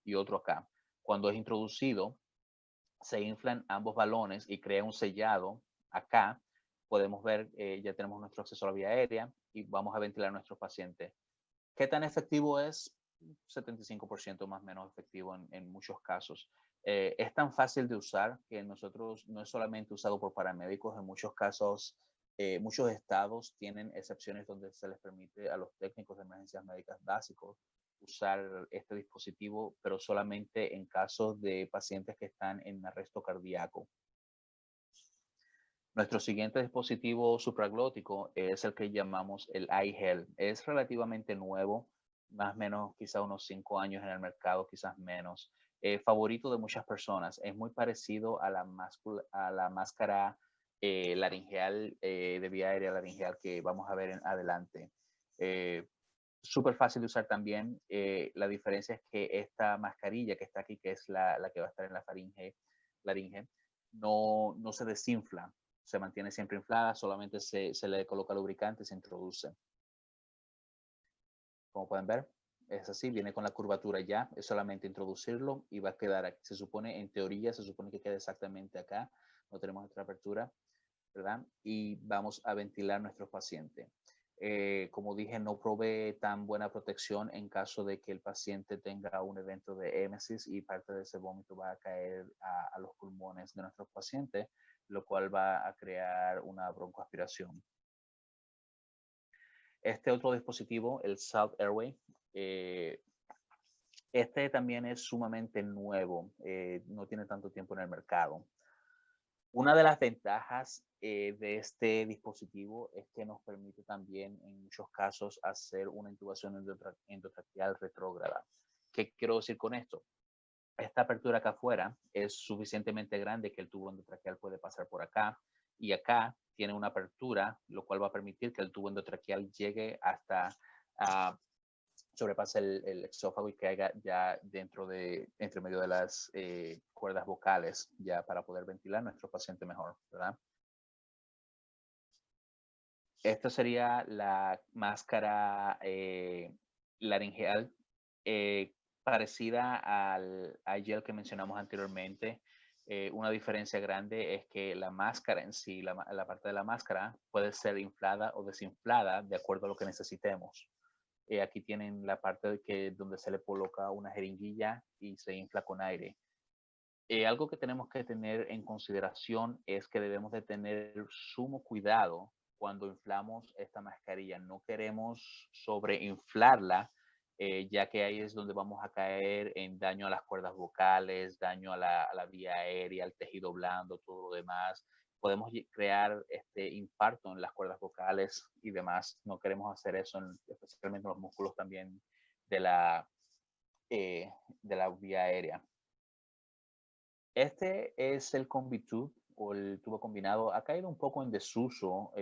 y otro acá. Cuando es introducido, se inflan ambos balones y crea un sellado acá, podemos ver, ya tenemos nuestro acceso a la vía aérea y vamos a ventilar a nuestros pacientes. ¿Qué tan efectivo es? 75% más o menos efectivo en muchos casos. Es tan fácil de usar que nosotros no es solamente usado por paramédicos, en muchos casos, muchos estados tienen excepciones donde se les permite a los técnicos de emergencias médicas básicos usar este dispositivo, pero solamente en casos de pacientes que están en arresto cardíaco. Nuestro siguiente dispositivo supraglótico es el que llamamos el iHealth. Es relativamente nuevo, más o menos quizá unos 5 años en el mercado, quizás menos. Favorito de muchas personas. Es muy parecido a la máscara laringeal, de vía aérea laringeal que vamos a ver en adelante. Súper fácil de usar también. La diferencia es que esta mascarilla que está aquí, que es la que va a estar en la laringe, no se desinfla, se mantiene siempre inflada, solamente se le coloca lubricante y se introduce. Como pueden ver, es así, viene con la curvatura ya, es solamente introducirlo y va a quedar aquí. Se supone, en teoría, se supone que quede exactamente acá, no tenemos otra apertura, ¿verdad? Y vamos a ventilar a nuestros pacientes. Como dije, no provee tan buena protección en caso de que el paciente tenga un evento de émesis y parte de ese vómito va a caer a los pulmones de nuestros pacientes, lo cual va a crear una broncoaspiración. Este otro dispositivo, el South Airway, este también es sumamente nuevo, no tiene tanto tiempo en el mercado. Una de las ventajas de este dispositivo es que nos permite también en muchos casos hacer una intubación endotraqueal retrógrada. ¿Qué quiero decir con esto? Esta apertura acá afuera es suficientemente grande que el tubo endotraqueal puede pasar por acá y acá tiene una apertura, lo cual va a permitir que el tubo endotraqueal llegue hasta sobrepasa el esófago y caiga ya entre medio de las cuerdas vocales, ya para poder ventilar a nuestro paciente mejor, ¿verdad? Esta sería la máscara laringeal parecida al gel que mencionamos anteriormente. Una diferencia grande es que la máscara en sí, la parte de la máscara, puede ser inflada o desinflada de acuerdo a lo que necesitemos. Aquí tienen la parte donde se le coloca una jeringuilla y se infla con aire. Algo que tenemos que tener en consideración es que debemos de tener sumo cuidado cuando inflamos esta mascarilla. No queremos sobreinflarla, ya que ahí es donde vamos a caer en daño a las cuerdas vocales, daño a la vía aérea, al tejido blando, todo lo demás. Podemos crear este infarto en las cuerdas vocales y demás. No queremos hacer eso, especialmente en los músculos también de de la vía aérea. Este es el CombiTube o el tubo combinado. Ha caído un poco en desuso.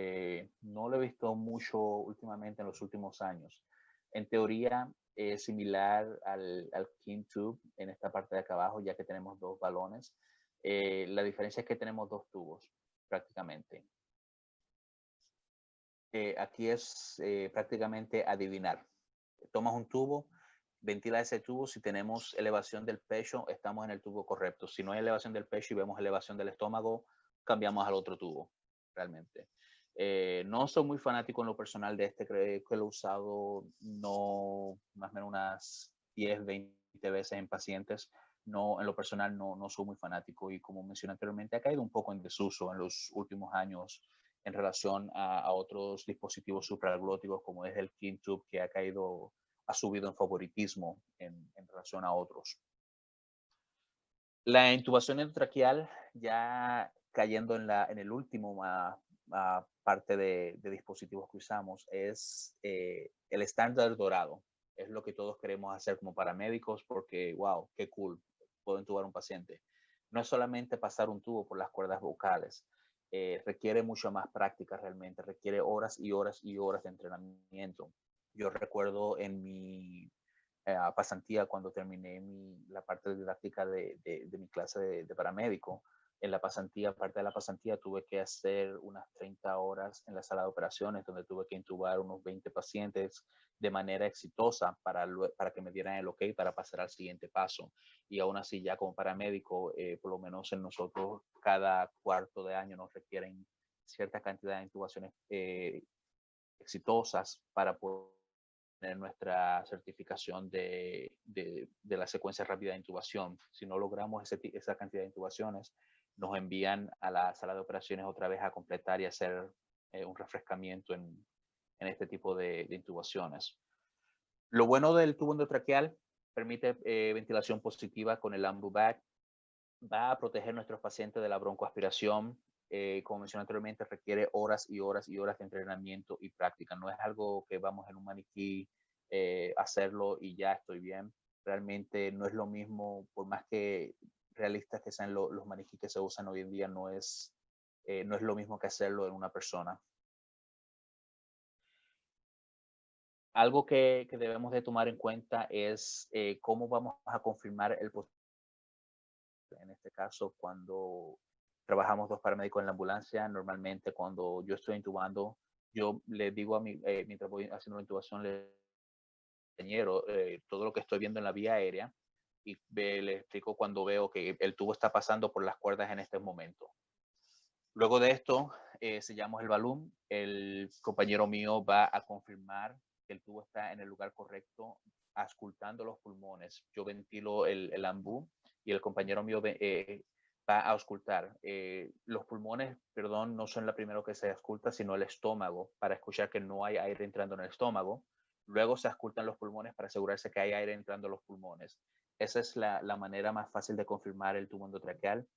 No lo he visto mucho últimamente en los últimos años. En teoría es similar al KimTube en esta parte de acá abajo, ya que tenemos dos balones. La diferencia es que tenemos dos tubos prácticamente. Aquí es prácticamente adivinar. Tomas un tubo, ventila ese tubo. Si tenemos elevación del pecho, estamos en el tubo correcto. Si no hay elevación del pecho y vemos elevación del estómago, cambiamos al otro tubo, realmente. No soy muy fanático en lo personal de este, creo que lo he usado no más o menos unas 10, 20 veces en pacientes. No, en lo personal no soy muy fanático y como mencioné anteriormente, ha caído un poco en desuso en los últimos años en relación a otros dispositivos supraglóticos como es el KimTube, que ha subido en favoritismo en relación a otros. La intubación endotraqueal, ya cayendo en el último parte de dispositivos que usamos, es el estándar dorado. Es lo que todos queremos hacer como paramédicos porque, wow, qué cool, puedo intubar a un paciente. No es solamente pasar un tubo por las cuerdas vocales, requiere mucho más práctica realmente, requiere horas y horas y horas de entrenamiento. Yo recuerdo en mi pasantía cuando terminé la parte didáctica de mi clase de paramédico. En la pasantía, parte de la pasantía, tuve que hacer unas 30 horas en la sala de operaciones, donde tuve que intubar unos 20 pacientes de manera exitosa para que me dieran el ok para pasar al siguiente paso. Y aún así, ya como paramédico, por lo menos en nosotros, cada cuarto de año nos requieren cierta cantidad de intubaciones exitosas para poder tener nuestra certificación de la secuencia rápida de intubación. Si no logramos esa cantidad de intubaciones, nos envían a la sala de operaciones otra vez a completar y hacer un refrescamiento en este tipo de intubaciones. Lo bueno del tubo endotraqueal permite ventilación positiva con el AmbuVac. Va a proteger a nuestros pacientes de la broncoaspiración. Como mencioné anteriormente, requiere horas y horas y horas de entrenamiento y práctica. No es algo que vamos en un maniquí hacerlo y ya estoy bien. Realmente no es lo mismo, por más que realistas que sean los maniquí que se usan hoy en día, no es lo mismo que hacerlo en una persona. Algo que debemos de tomar en cuenta es cómo vamos a confirmar el posible. En este caso, cuando trabajamos dos paramédicos en la ambulancia, normalmente cuando yo estoy intubando, yo le digo a mi, mientras voy haciendo la intubación, le compañero todo lo que estoy viendo en la vía aérea y le explico cuando veo que el tubo está pasando por las cuerdas en este momento. Luego de esto, sellamos el balón. El compañero mío va a confirmar que el tubo está en el lugar correcto, auscultando los pulmones. Yo ventilo el ambú y el compañero mío va a auscultar. Los pulmones, perdón, no son la primera que se ausculta, sino el estómago, para escuchar que no hay aire entrando en el estómago. Luego se auscultan los pulmones para asegurarse que hay aire entrando a los pulmones. Esa es la manera más fácil de confirmar el tubo endotraqueal.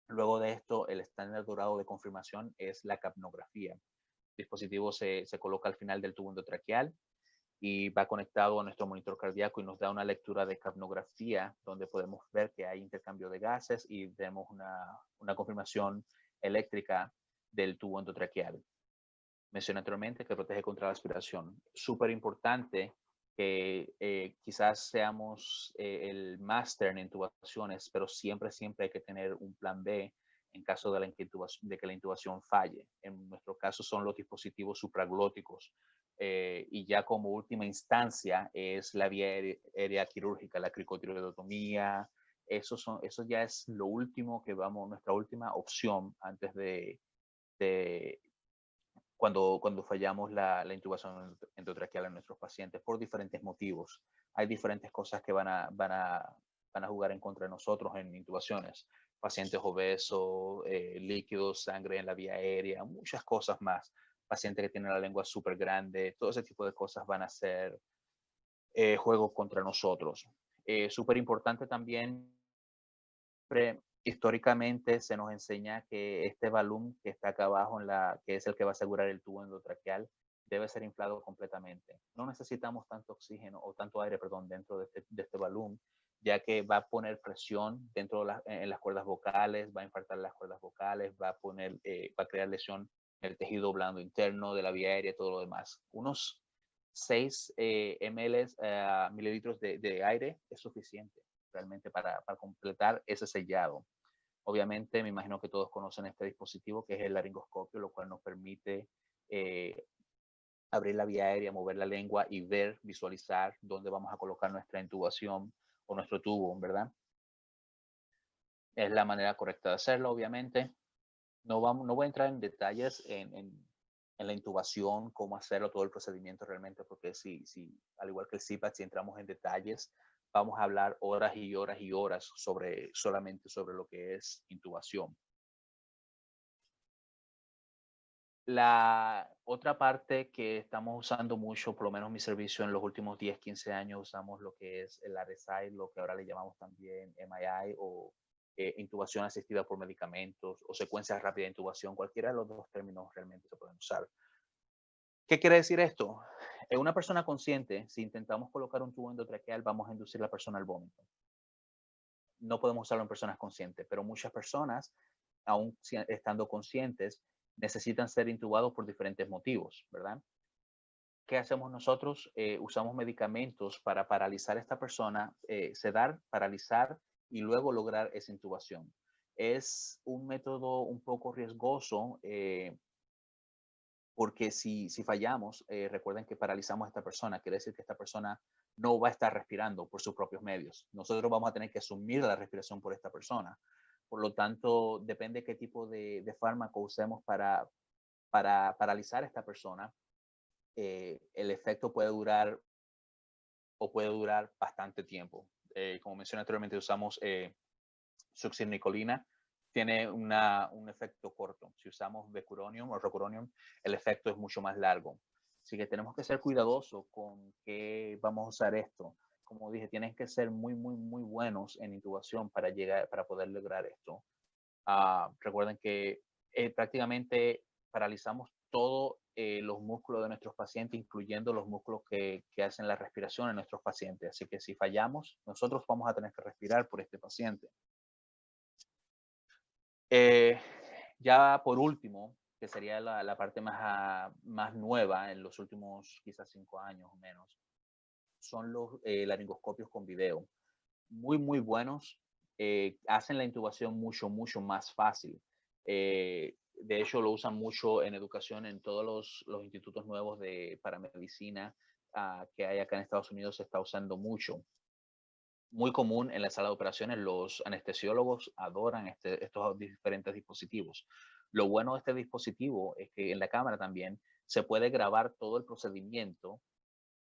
Luego de esto, el estándar dorado de confirmación es la capnografía. El dispositivo se coloca al final del tubo endotraqueal y va conectado a nuestro monitor cardíaco y nos da una lectura de capnografía donde podemos ver que hay intercambio de gases y tenemos una confirmación eléctrica del tubo endotraqueal. Mencioné anteriormente que protege contra la aspiración. Súper importante que quizás seamos el máster en intubaciones, pero siempre hay que tener un plan B en caso de, de que la intubación falle. En nuestro caso son los dispositivos supraglóticos y ya como última instancia es la vía aérea quirúrgica, la cricotiroidotomía. Eso ya es lo último que nuestra última opción antes de cuando fallamos la intubación endotraqueal en nuestros pacientes por diferentes motivos. Hay diferentes cosas que van a jugar en contra de nosotros en intubaciones. Pacientes obesos, líquidos, sangre en la vía aérea, muchas cosas más. Pacientes que tienen la lengua súper grande, todo ese tipo de cosas van a ser juego contra nosotros. Súper importante también, históricamente se nos enseña que este balón que está acá abajo, que es el que va a asegurar el tubo endotraqueal, debe ser inflado completamente. No necesitamos tanto oxígeno o tanto aire, perdón, dentro de este balón, ya que va a poner presión en las cuerdas vocales, va a infartar las cuerdas vocales, va a crear lesión en el tejido blando interno de la vía aérea y todo lo demás. Unos 6 mililitros de aire es suficiente realmente para completar ese sellado. Obviamente, me imagino que todos conocen este dispositivo que es el laringoscopio, lo cual nos permite abrir la vía aérea, mover la lengua y visualizar dónde vamos a colocar nuestra intubación o nuestro tubo, ¿verdad? Es la manera correcta de hacerlo, obviamente. No voy a entrar en detalles en la intubación, cómo hacerlo, todo el procedimiento realmente, porque al igual que el CPAP, si entramos en detalles, vamos a hablar horas y horas y horas solamente sobre lo que es intubación. La otra parte que estamos usando mucho, por lo menos mi servicio en los últimos 10, 15 años, usamos lo que es el RSI, lo que ahora le llamamos también MII o intubación asistida por medicamentos o secuencia rápida de intubación. Cualquiera de los dos términos realmente se pueden usar. ¿Qué quiere decir esto? En una persona consciente, si intentamos colocar un tubo endotraqueal, vamos a inducir a la persona al vómito. No podemos usarlo en personas conscientes, pero muchas personas, aún estando conscientes, necesitan ser intubados por diferentes motivos, ¿verdad? ¿Qué hacemos nosotros? Usamos medicamentos para paralizar a esta persona, sedar, paralizar y luego lograr esa intubación. Es un método un poco riesgoso porque si fallamos, recuerden que paralizamos a esta persona, quiere decir que esta persona no va a estar respirando por sus propios medios. Nosotros vamos a tener que asumir la respiración por esta persona. Por lo tanto, depende qué tipo de fármaco usemos para para paralizar a esta persona, el efecto puede durar bastante tiempo. Como mencioné anteriormente, usamos succinylcolina, tiene un efecto corto. Si usamos becuronium o rocuronium, el efecto es mucho más largo. Así que tenemos que ser cuidadosos con qué vamos a usar esto. Como dije, tienen que ser muy, muy, muy buenos en intubación para poder lograr esto. Recuerden que prácticamente paralizamos todos los músculos de nuestros pacientes, incluyendo los músculos que hacen la respiración en nuestros pacientes. Así que si fallamos, nosotros vamos a tener que respirar por este paciente. Ya por último, que sería la parte más nueva en los últimos quizás 5 años o menos, son los laringoscopios con video. Muy, muy buenos. Hacen la intubación mucho, mucho más fácil. De hecho, lo usan mucho en educación en todos los institutos nuevos para medicina que hay acá en Estados Unidos. Se está usando mucho. Muy común en la sala de operaciones. Los anestesiólogos adoran estos diferentes dispositivos. Lo bueno de este dispositivo es que en la cámara también se puede grabar todo el procedimiento,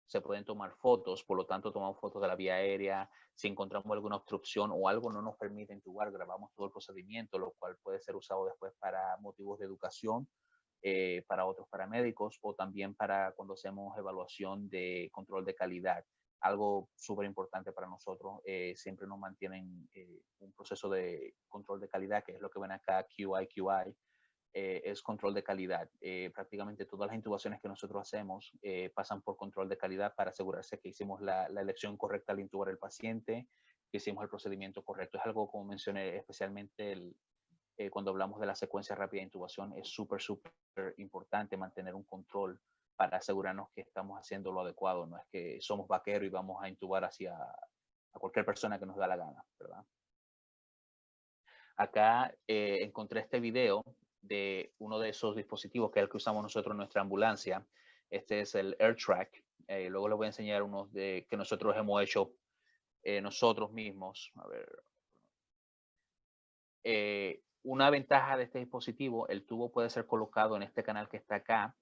se pueden tomar fotos, por lo tanto tomamos fotos de la vía aérea. Si encontramos alguna obstrucción o algo no nos permite intubar, grabamos todo el procedimiento, lo cual puede ser usado después para motivos de educación, para otros paramédicos, o también para cuando hacemos evaluación de control de calidad. Algo súper importante para nosotros. Siempre nos mantienen un proceso de control de calidad, que es lo que ven acá, QI, es control de calidad. Prácticamente todas las intubaciones que nosotros hacemos pasan por control de calidad para asegurarse que hicimos la elección correcta al intubar al paciente, que hicimos el procedimiento correcto. Es algo, como mencioné, especialmente cuando hablamos de la secuencia rápida de intubación, es súper, súper importante mantener un control para asegurarnos que estamos haciendo lo adecuado. No es que somos vaqueros y vamos a intubar a cualquier persona que nos da la gana, ¿verdad? Acá encontré este video de uno de esos dispositivos que es el que usamos nosotros en nuestra ambulancia. Este es el AirTrack. Luego les voy a enseñar unos que nosotros hemos hecho nosotros mismos. A ver. Una ventaja de este dispositivo, el tubo puede ser colocado en este canal que está acá.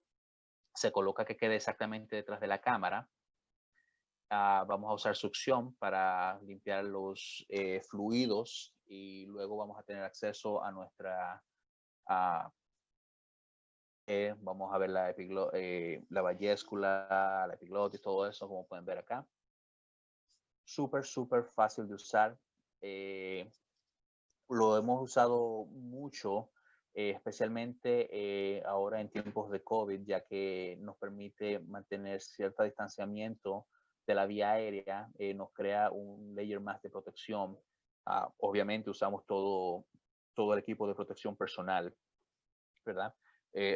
Se coloca que quede exactamente detrás de la cámara. Vamos a usar succión para limpiar los fluidos y luego vamos a tener acceso a nuestra vamos a ver la valléscula, la epiglotis, todo eso, como pueden ver acá. Súper, súper fácil de usar. Lo hemos usado mucho, especialmente ahora en tiempos de COVID, ya que nos permite mantener cierto distanciamiento de la vía aérea, nos crea un layer más de protección. Obviamente usamos todo el equipo de protección personal, ¿verdad?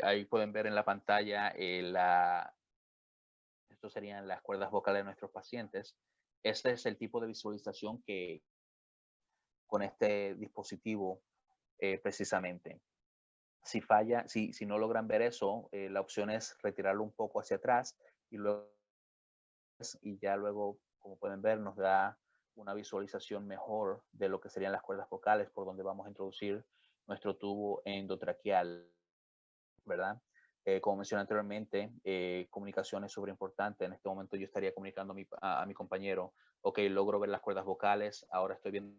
Ahí pueden ver en la pantalla estos serían las cuerdas vocales de nuestros pacientes. Este es el tipo de visualización que con este dispositivo precisamente. Si falla, si no logran ver eso, la opción es retirarlo un poco hacia atrás y ya luego, como pueden ver, nos da una visualización mejor de lo que serían las cuerdas vocales por donde vamos a introducir nuestro tubo endotraqueal, ¿verdad? Como mencioné anteriormente, comunicación es súper importante. En este momento yo estaría comunicando a mi compañero, ok, logro ver las cuerdas vocales, ahora estoy viendo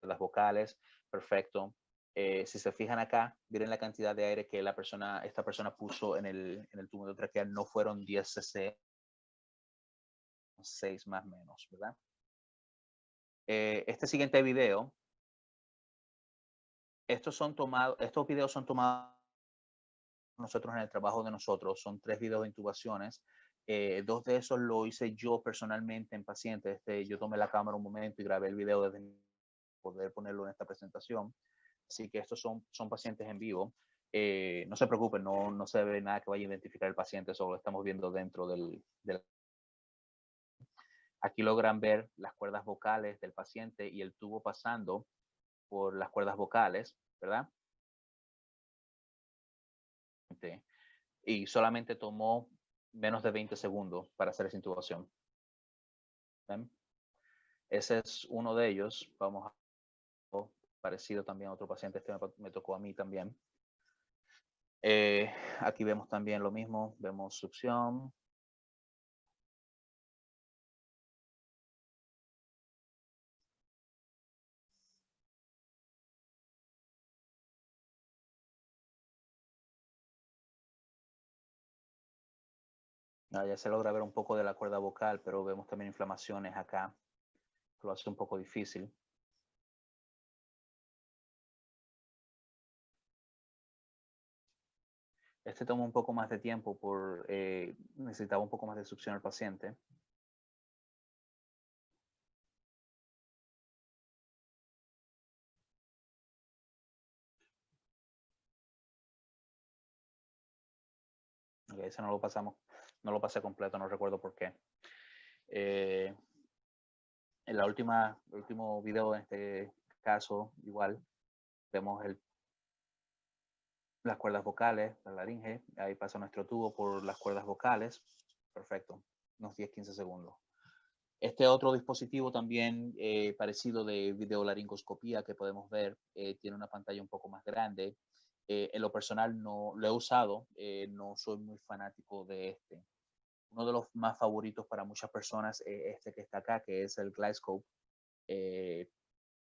las vocales, perfecto. Si se fijan acá, miren la cantidad de aire que esta persona puso en el tubo endotraqueal, no fueron 10 cc, 6 más o menos, ¿verdad? Este siguiente video, estos videos son tomados nosotros en el trabajo de nosotros. Son 3 videos de intubaciones. 2 de esos lo hice yo personalmente en pacientes. Yo tomé la cámara un momento y grabé el video desde poder ponerlo en esta presentación. Así que estos son pacientes en vivo. No se preocupen, no se ve nada que vaya a identificar el paciente, solo lo estamos viendo dentro del. Aquí logran ver las cuerdas vocales del paciente y el tubo pasando por las cuerdas vocales, ¿verdad? Y solamente tomó menos de 20 segundos para hacer esa intubación. ¿Ven? Ese es uno de ellos. Vamos a parecido también a otro paciente. Este me tocó a mí también. Aquí vemos también lo mismo, vemos succión. Ya se logra ver un poco de la cuerda vocal, pero vemos también inflamaciones acá, que lo hace un poco difícil. Este toma un poco más de tiempo por necesitaba un poco más de succión al paciente. Okay, ese no lo pasamos, no lo pasé completo, no recuerdo por qué. En el último video en este caso, igual, vemos las cuerdas vocales, la laringe, ahí pasa nuestro tubo por las cuerdas vocales. Perfecto, unos 10-15 segundos. Este otro dispositivo también parecido de videolaringoscopía que podemos ver, tiene una pantalla un poco más grande. En lo personal no lo he usado, no soy muy fanático de este. Uno de los más favoritos para muchas personas es este que está acá, que es el Glidescope.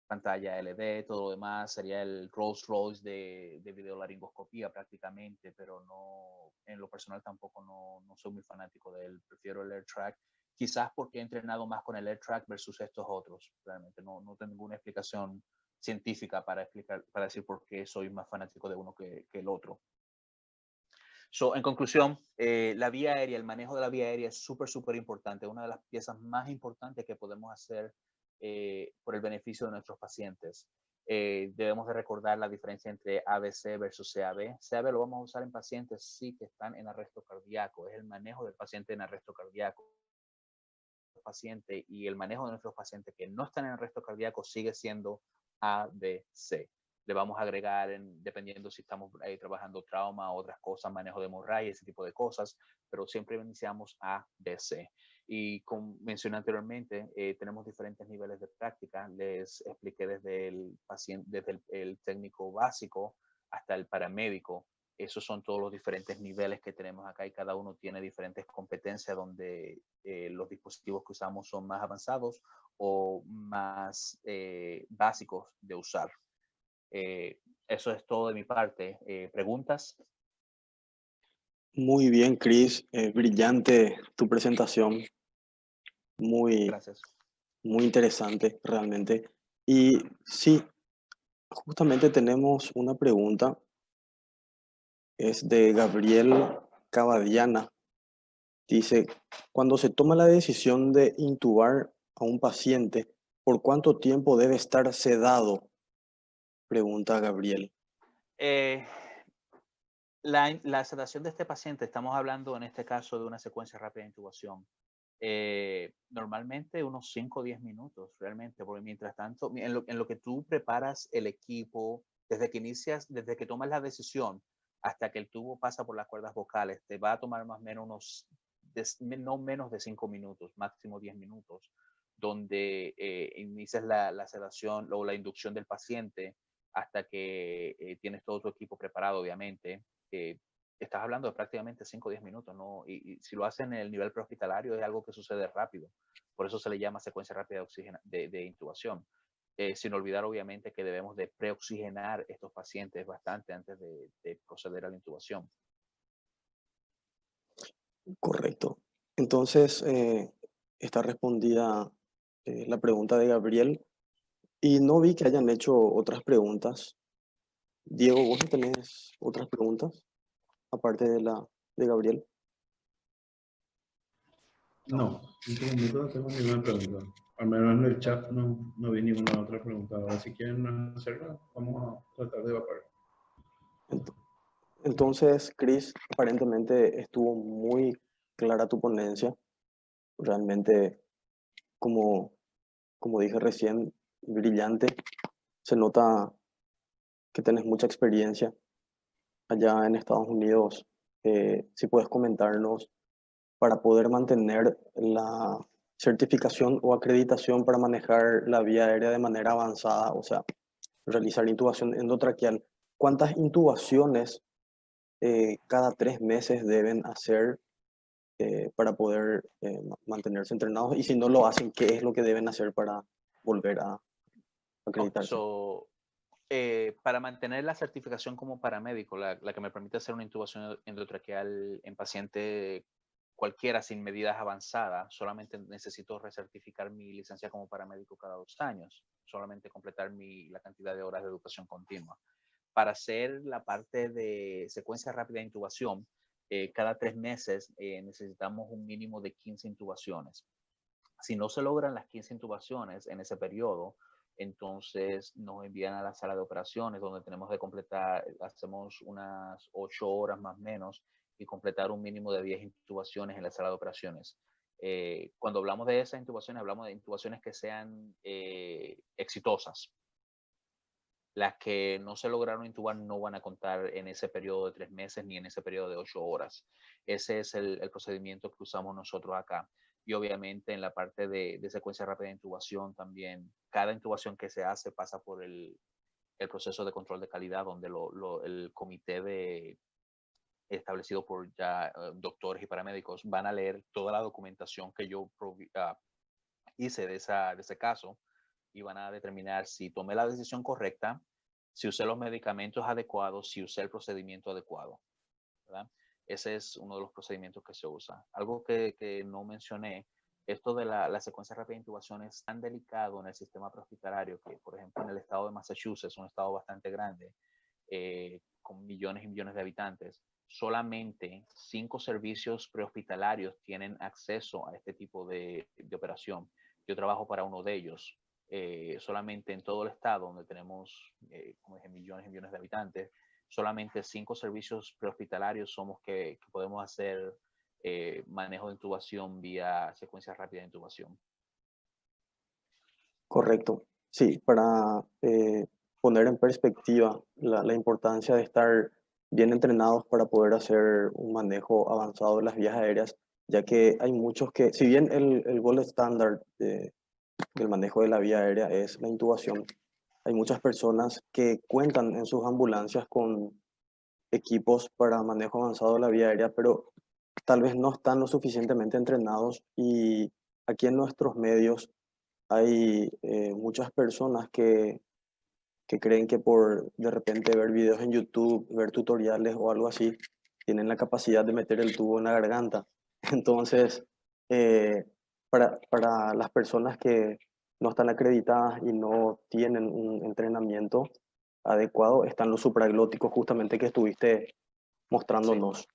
Pantalla LED, todo lo demás sería el Rolls Royce de videolaringoscopía prácticamente, pero no, en lo personal tampoco no soy muy fanático de él, prefiero el AirTrack, quizás porque he entrenado más con el AirTrack versus estos otros, realmente no tengo ninguna explicación científica para decir por qué soy más fanático de uno que el otro. En conclusión, la vía aérea, el manejo de la vía aérea es súper importante, una de las piezas más importantes que podemos hacer por el beneficio de nuestros pacientes. Debemos de recordar la diferencia entre ABC versus CAB. CAB lo vamos a usar en pacientes sí que están en arresto cardíaco, es el manejo del paciente en arresto cardíaco. Paciente y el manejo de nuestros pacientes que no están en arresto cardíaco sigue siendo ABC. Le vamos a agregar, dependiendo si estamos trabajando trauma, otras cosas, manejo de hemorragia, ese tipo de cosas, pero siempre iniciamos ABC. Y como mencioné anteriormente, tenemos diferentes niveles de práctica. Les expliqué desde el paciente, desde el técnico básico hasta el paramédico. Esos son todos los diferentes niveles que tenemos acá y cada uno tiene diferentes competencias donde los dispositivos que usamos son más avanzados o más básicos de usar. Eso es todo de mi parte. ¿Preguntas? Muy bien, Chris. Brillante tu presentación. Muy, Gracias. muy interesante, realmente. Y sí, justamente tenemos una pregunta. Es de Gabriel Cavadiana. Dice, cuando se toma la decisión de intubar a un paciente, ¿por cuánto tiempo debe estar sedado? Pregunta Gabriel. Eh, la sedación de este paciente, estamos hablando en este caso de una secuencia rápida de intubación. Normalmente unos 5 o 10 minutos, realmente, porque mientras tanto, en lo que tú preparas el equipo, desde que inicias, desde que tomas la decisión hasta que el tubo pasa por las cuerdas vocales, te va a tomar más o menos no menos de 5 minutos, máximo 10 minutos, donde inicias la sedación o la inducción del paciente hasta que tienes todo tu equipo preparado, obviamente. Estás hablando de prácticamente 5 o 10 minutos, ¿no? Y si lo hacen en el nivel prehospitalario es algo que sucede rápido. Por eso se le llama secuencia rápida de intubación. Sin olvidar, obviamente, que debemos de preoxigenar estos pacientes bastante antes de proceder a la intubación. Correcto. Entonces, está respondida la pregunta de Gabriel y no vi que hayan hecho otras preguntas. Diego, ¿vos no tenés otras preguntas aparte de la de Gabriel? No, en este momento no tengo ninguna pregunta. Al menos en el chat no vi ninguna otra pregunta. Ahora, si quieren hacerla, vamos a tratar de evacuar. Ent- Entonces, Chris, aparentemente estuvo muy clara tu ponencia. Realmente, como, como dije recién, brillante. Se nota que tenés mucha experiencia allá en Estados Unidos. Si puedes comentarnos para poder mantener la certificación o acreditación para manejar la vía aérea de manera avanzada, o sea, realizar intubación endotraqueal. ¿Cuántas intubaciones cada 3 meses deben hacer para poder mantenerse entrenados? Y si no lo hacen, ¿qué es lo que deben hacer para volver a Ok, acreditarse? para mantener la certificación como paramédico, la que me permite hacer una intubación endotraqueal en paciente cualquiera sin medidas avanzadas, solamente necesito recertificar mi licencia como paramédico cada 2 años, solamente completar la cantidad de horas de educación continua. Para hacer la parte de secuencia rápida de intubación, cada 3 meses necesitamos un mínimo de 15 intubaciones. Si no se logran las 15 intubaciones en ese periodo, entonces nos envían a la sala de operaciones donde tenemos que completar, hacemos unas 8 horas más o menos y completar un mínimo de 10 intubaciones en la sala de operaciones. Cuando hablamos de esas intubaciones, hablamos de intubaciones que sean exitosas. Las que no se lograron intubar no van a contar en ese periodo de 3 meses ni en ese periodo de 8 horas. Ese es el procedimiento que usamos nosotros acá. Y obviamente en la parte de secuencia rápida de intubación también, cada intubación que se hace pasa por el proceso de control de calidad donde el comité establecido por ya doctores y paramédicos van a leer toda la documentación que yo hice de ese caso y van a determinar si tomé la decisión correcta, si usé los medicamentos adecuados, si usé el procedimiento adecuado, ¿verdad? Ese es uno de los procedimientos que se usa. Algo que no mencioné, esto de la secuencia rápida de intubación es tan delicado en el sistema prehospitalario que, por ejemplo, en el estado de Massachusetts, un estado bastante grande, con millones y millones de habitantes, solamente 5 servicios prehospitalarios tienen acceso a este tipo de operación. Yo trabajo para uno de ellos. Solamente en todo el estado, donde tenemos, como dije, millones y millones de habitantes, solamente 5 servicios prehospitalarios somos que podemos hacer manejo de intubación vía secuencia rápida de intubación. Correcto. Sí, para poner en perspectiva la importancia de estar bien entrenados para poder hacer un manejo avanzado de las vías aéreas, ya que hay muchos que, si bien el gold estándar del manejo de la vía aérea es la intubación, hay muchas personas que cuentan en sus ambulancias con equipos para manejo avanzado de la vía aérea, pero tal vez no están lo suficientemente entrenados, y aquí en nuestros medios hay muchas personas que creen que por de repente ver videos en YouTube, ver tutoriales o algo así, tienen la capacidad de meter el tubo en la garganta. Entonces, eh, para las personas que no están acreditadas y no tienen un entrenamiento adecuado, están los supraglóticos justamente que estuviste Sí. mostrándonos.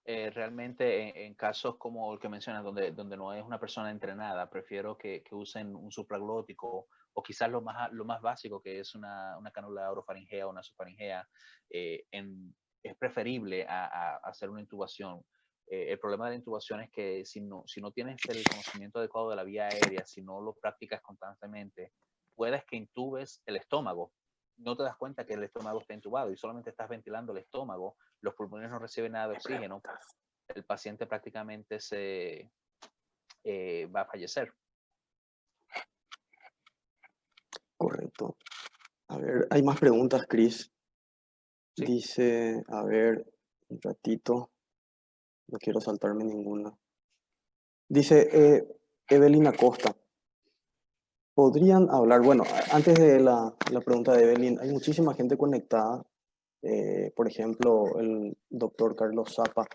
Realmente en casos como el que mencionas, donde no es una persona entrenada, prefiero que usen un supraglótico o quizás lo más básico, que es una cánula orofaringea o una nasofaringea. Es preferible a hacer una intubación. El problema de la intubación es que si no tienes el conocimiento adecuado de la vía aérea, si no lo practicas constantemente, puedes que intubes el estómago. No te das cuenta que el estómago está intubado y solamente estás ventilando el estómago, los pulmones no reciben nada de oxígeno, el paciente prácticamente va a fallecer. Correcto. A ver, hay más preguntas, Chris. ¿Sí? Dice, a ver, un ratito, no quiero saltarme ninguna. Dice Evelyn Acosta, ¿podrían hablar? Bueno, antes de la pregunta de Evelyn, hay muchísima gente conectada. Por ejemplo, el doctor Carlos Zapa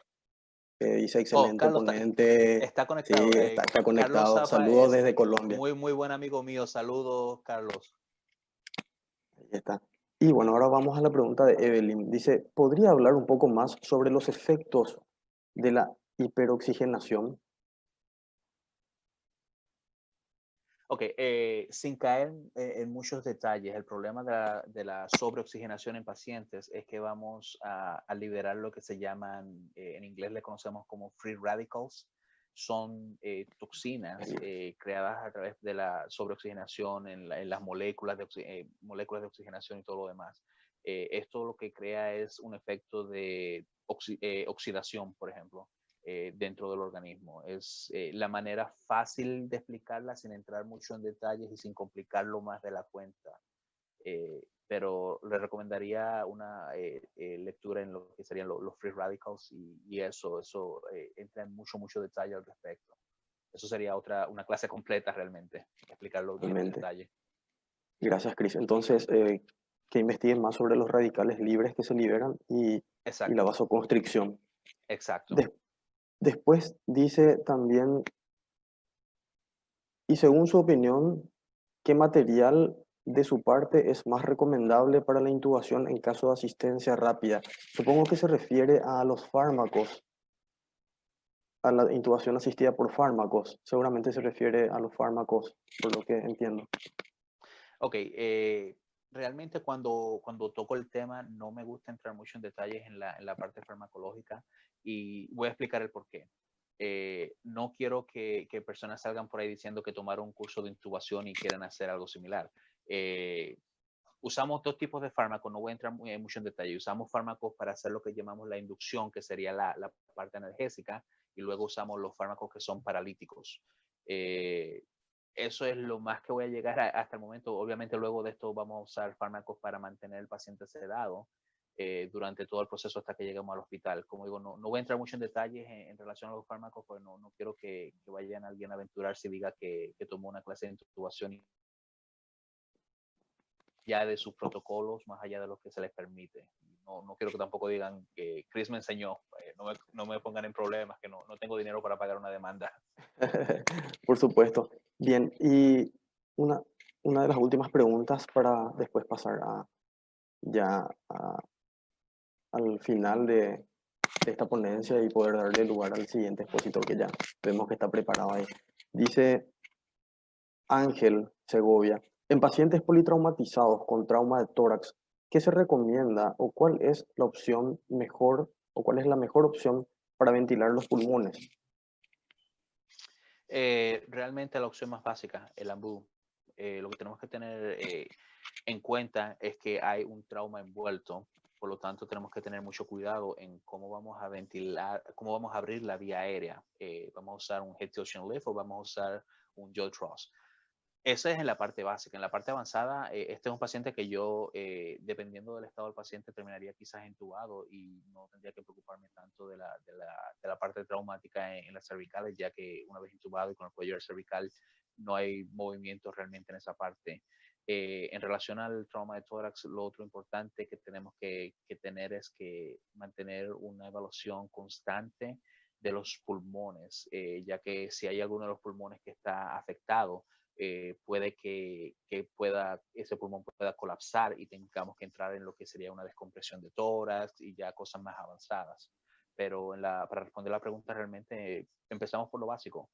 dice Oh, excelente Carlos ponente. está Sí, conectado. está Carlos conectado. Zapa Saludos es desde Colombia. muy, muy buen amigo mío. Saludos, Carlos. Ahí está. Y bueno, ahora vamos a la pregunta de Evelyn. Dice, ¿podría hablar un poco más sobre los efectos de la hiperoxigenación? Ok, sin caer en muchos detalles, el problema de la sobreoxigenación en pacientes es que vamos a liberar lo que se llaman, en inglés le conocemos como free radicals. Son toxinas creadas a través de la sobreoxigenación en las moléculas moléculas de oxigenación y todo lo demás. Esto lo que crea es un efecto de oxidación, por ejemplo, dentro del organismo. Es la manera fácil de explicarla sin entrar mucho en detalles y sin complicarlo más de la cuenta. pero le recomendaría una lectura en lo que serían los free radicals y eso entra en mucho detalle al respecto. Eso sería una clase completa realmente, explicarlo bien en Realmente. detalle. Gracias, Chris. Entonces, que investiguen más sobre los radicales libres que se liberan y la Exacto, vasoconstricción. exacto. Después dice también, y según su opinión, ¿qué material de su parte es más recomendable para la intubación en caso de asistencia rápida? Supongo que se refiere a los fármacos, a la intubación asistida por fármacos. Seguramente se refiere a los fármacos, por lo que entiendo. Ok, realmente cuando toco el tema no me gusta entrar mucho en detalles en la parte farmacológica y voy a explicar el por qué. No quiero que personas salgan por ahí diciendo que tomaron un curso de intubación y quieren hacer algo similar. Usamos dos tipos de fármacos, no voy a entrar mucho en detalle. Usamos fármacos para hacer lo que llamamos la inducción, que sería la parte analgésica, y luego usamos los fármacos que son paralíticos. Eso es lo más que voy a llegar hasta el momento. Obviamente luego de esto vamos a usar fármacos para mantener al paciente sedado durante todo el proceso hasta que lleguemos al hospital. Como digo, no voy a entrar mucho en detalles en relación a los fármacos, porque no quiero que vayan alguien a aventurarse y diga que tomó una clase de intubación y ya de sus protocolos, más allá de lo que se les permite. No quiero que tampoco digan que Chris me enseñó, no me pongan en problemas, que no tengo dinero para pagar una demanda. Por supuesto. Bien, y una, una de las últimas preguntas para después pasar al final de esta ponencia y poder darle lugar al siguiente expositor que ya vemos que está preparado ahí. Dice Ángel Segovia, en pacientes politraumatizados con trauma de tórax, ¿qué se recomienda o cuál es la opción mejor o cuál es la mejor opción para ventilar los pulmones? Realmente la opción más básica, el AMBU. Lo que tenemos que tener en cuenta es que hay un trauma envuelto, por lo tanto tenemos que tener mucho cuidado en cómo vamos a ventilar, cómo vamos a abrir la vía aérea. ¿Vamos a usar un head tilt lift o vamos a usar un jaw thrust? Esa es en la parte básica. En la parte avanzada, este es un paciente que yo, dependiendo del estado del paciente, terminaría quizás entubado y no tendría que preocuparme tanto de la parte traumática en las cervicales, ya que una vez intubado y con el cuello cervical no hay movimiento realmente en esa parte. En relación al trauma de tórax, lo otro importante que tenemos que tener es que mantener una evaluación constante de los pulmones, ya que si hay alguno de los pulmones que está afectado, puede que ese pulmón pueda colapsar y tengamos que entrar en lo que sería una descompresión de tórax y ya cosas más avanzadas. Pero para responder la pregunta, realmente empezamos por lo básico.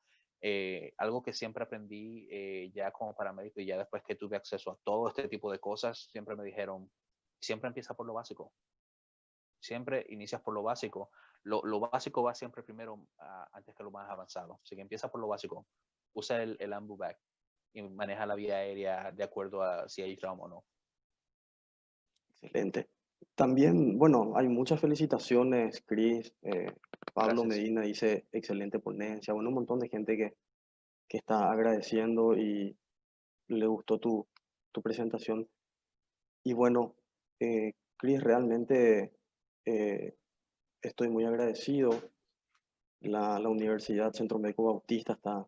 Algo que siempre aprendí ya como paramédico y ya después que tuve acceso a todo este tipo de cosas, siempre me dijeron, siempre empieza por lo básico. Siempre inicias por lo básico. Lo básico va siempre primero antes que lo más avanzado. Así que empieza por lo básico. Usa el AMBU bag y maneja la vía aérea de acuerdo a si hay trauma o no. Excelente. También, bueno, hay muchas felicitaciones, Chris. Pablo Gracias. Medina dice excelente ponencia. Bueno, un montón de gente que está agradeciendo y le gustó tu presentación. Y bueno, Chris, realmente eh, estoy muy agradecido. La Universidad Centro Médico Bautista está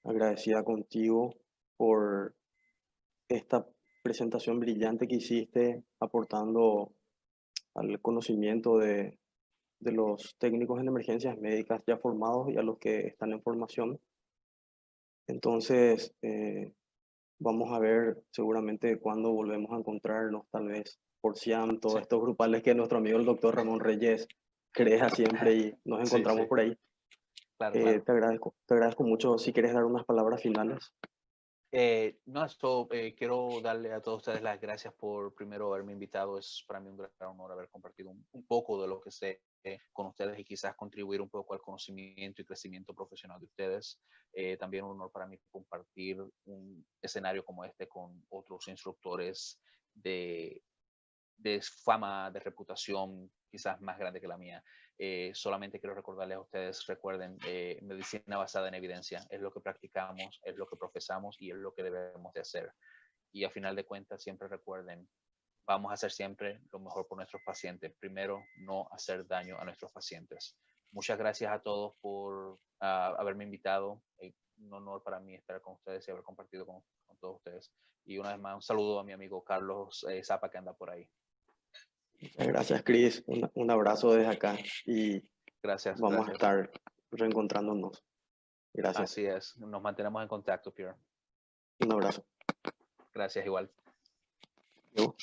agradecida contigo por esta presentación brillante que hiciste, aportando al conocimiento de los técnicos en emergencias médicas ya formados y a los que están en formación. Entonces, vamos a ver seguramente cuándo volvemos a encontrarnos, tal vez por SIAM, todos Sí, estos grupales que nuestro amigo el doctor Ramón Reyes crea siempre y nos sí, encontramos sí, por ahí. claro, claro. Te agradezco mucho. Si quieres dar unas palabras finales. No, esto quiero darle a todos ustedes las gracias por primero haberme invitado. Es para mí un gran honor haber compartido un poco de lo que sé con ustedes y quizás contribuir un poco al conocimiento y crecimiento profesional de ustedes. También un honor para mí compartir un escenario como este con otros instructores de, de fama, de reputación quizás más grande que la mía. Solamente quiero recordarles a ustedes, recuerden, medicina basada en evidencia es lo que practicamos, es lo que profesamos y es lo que debemos de hacer. Y a final de cuentas siempre recuerden, vamos a hacer siempre lo mejor por nuestros pacientes. Primero, no hacer daño a nuestros pacientes. Muchas gracias a todos por haberme invitado. Un honor para mí estar con ustedes y haber compartido con todos ustedes. Y una vez más, un saludo a mi amigo Carlos Zapa, que anda por ahí. Muchas gracias, Chris. Un abrazo desde acá y Gracias. vamos Gracias. a estar reencontrándonos. Gracias. Así es. Nos mantenemos en contacto, Pierre. Un abrazo. Gracias igual. Yo.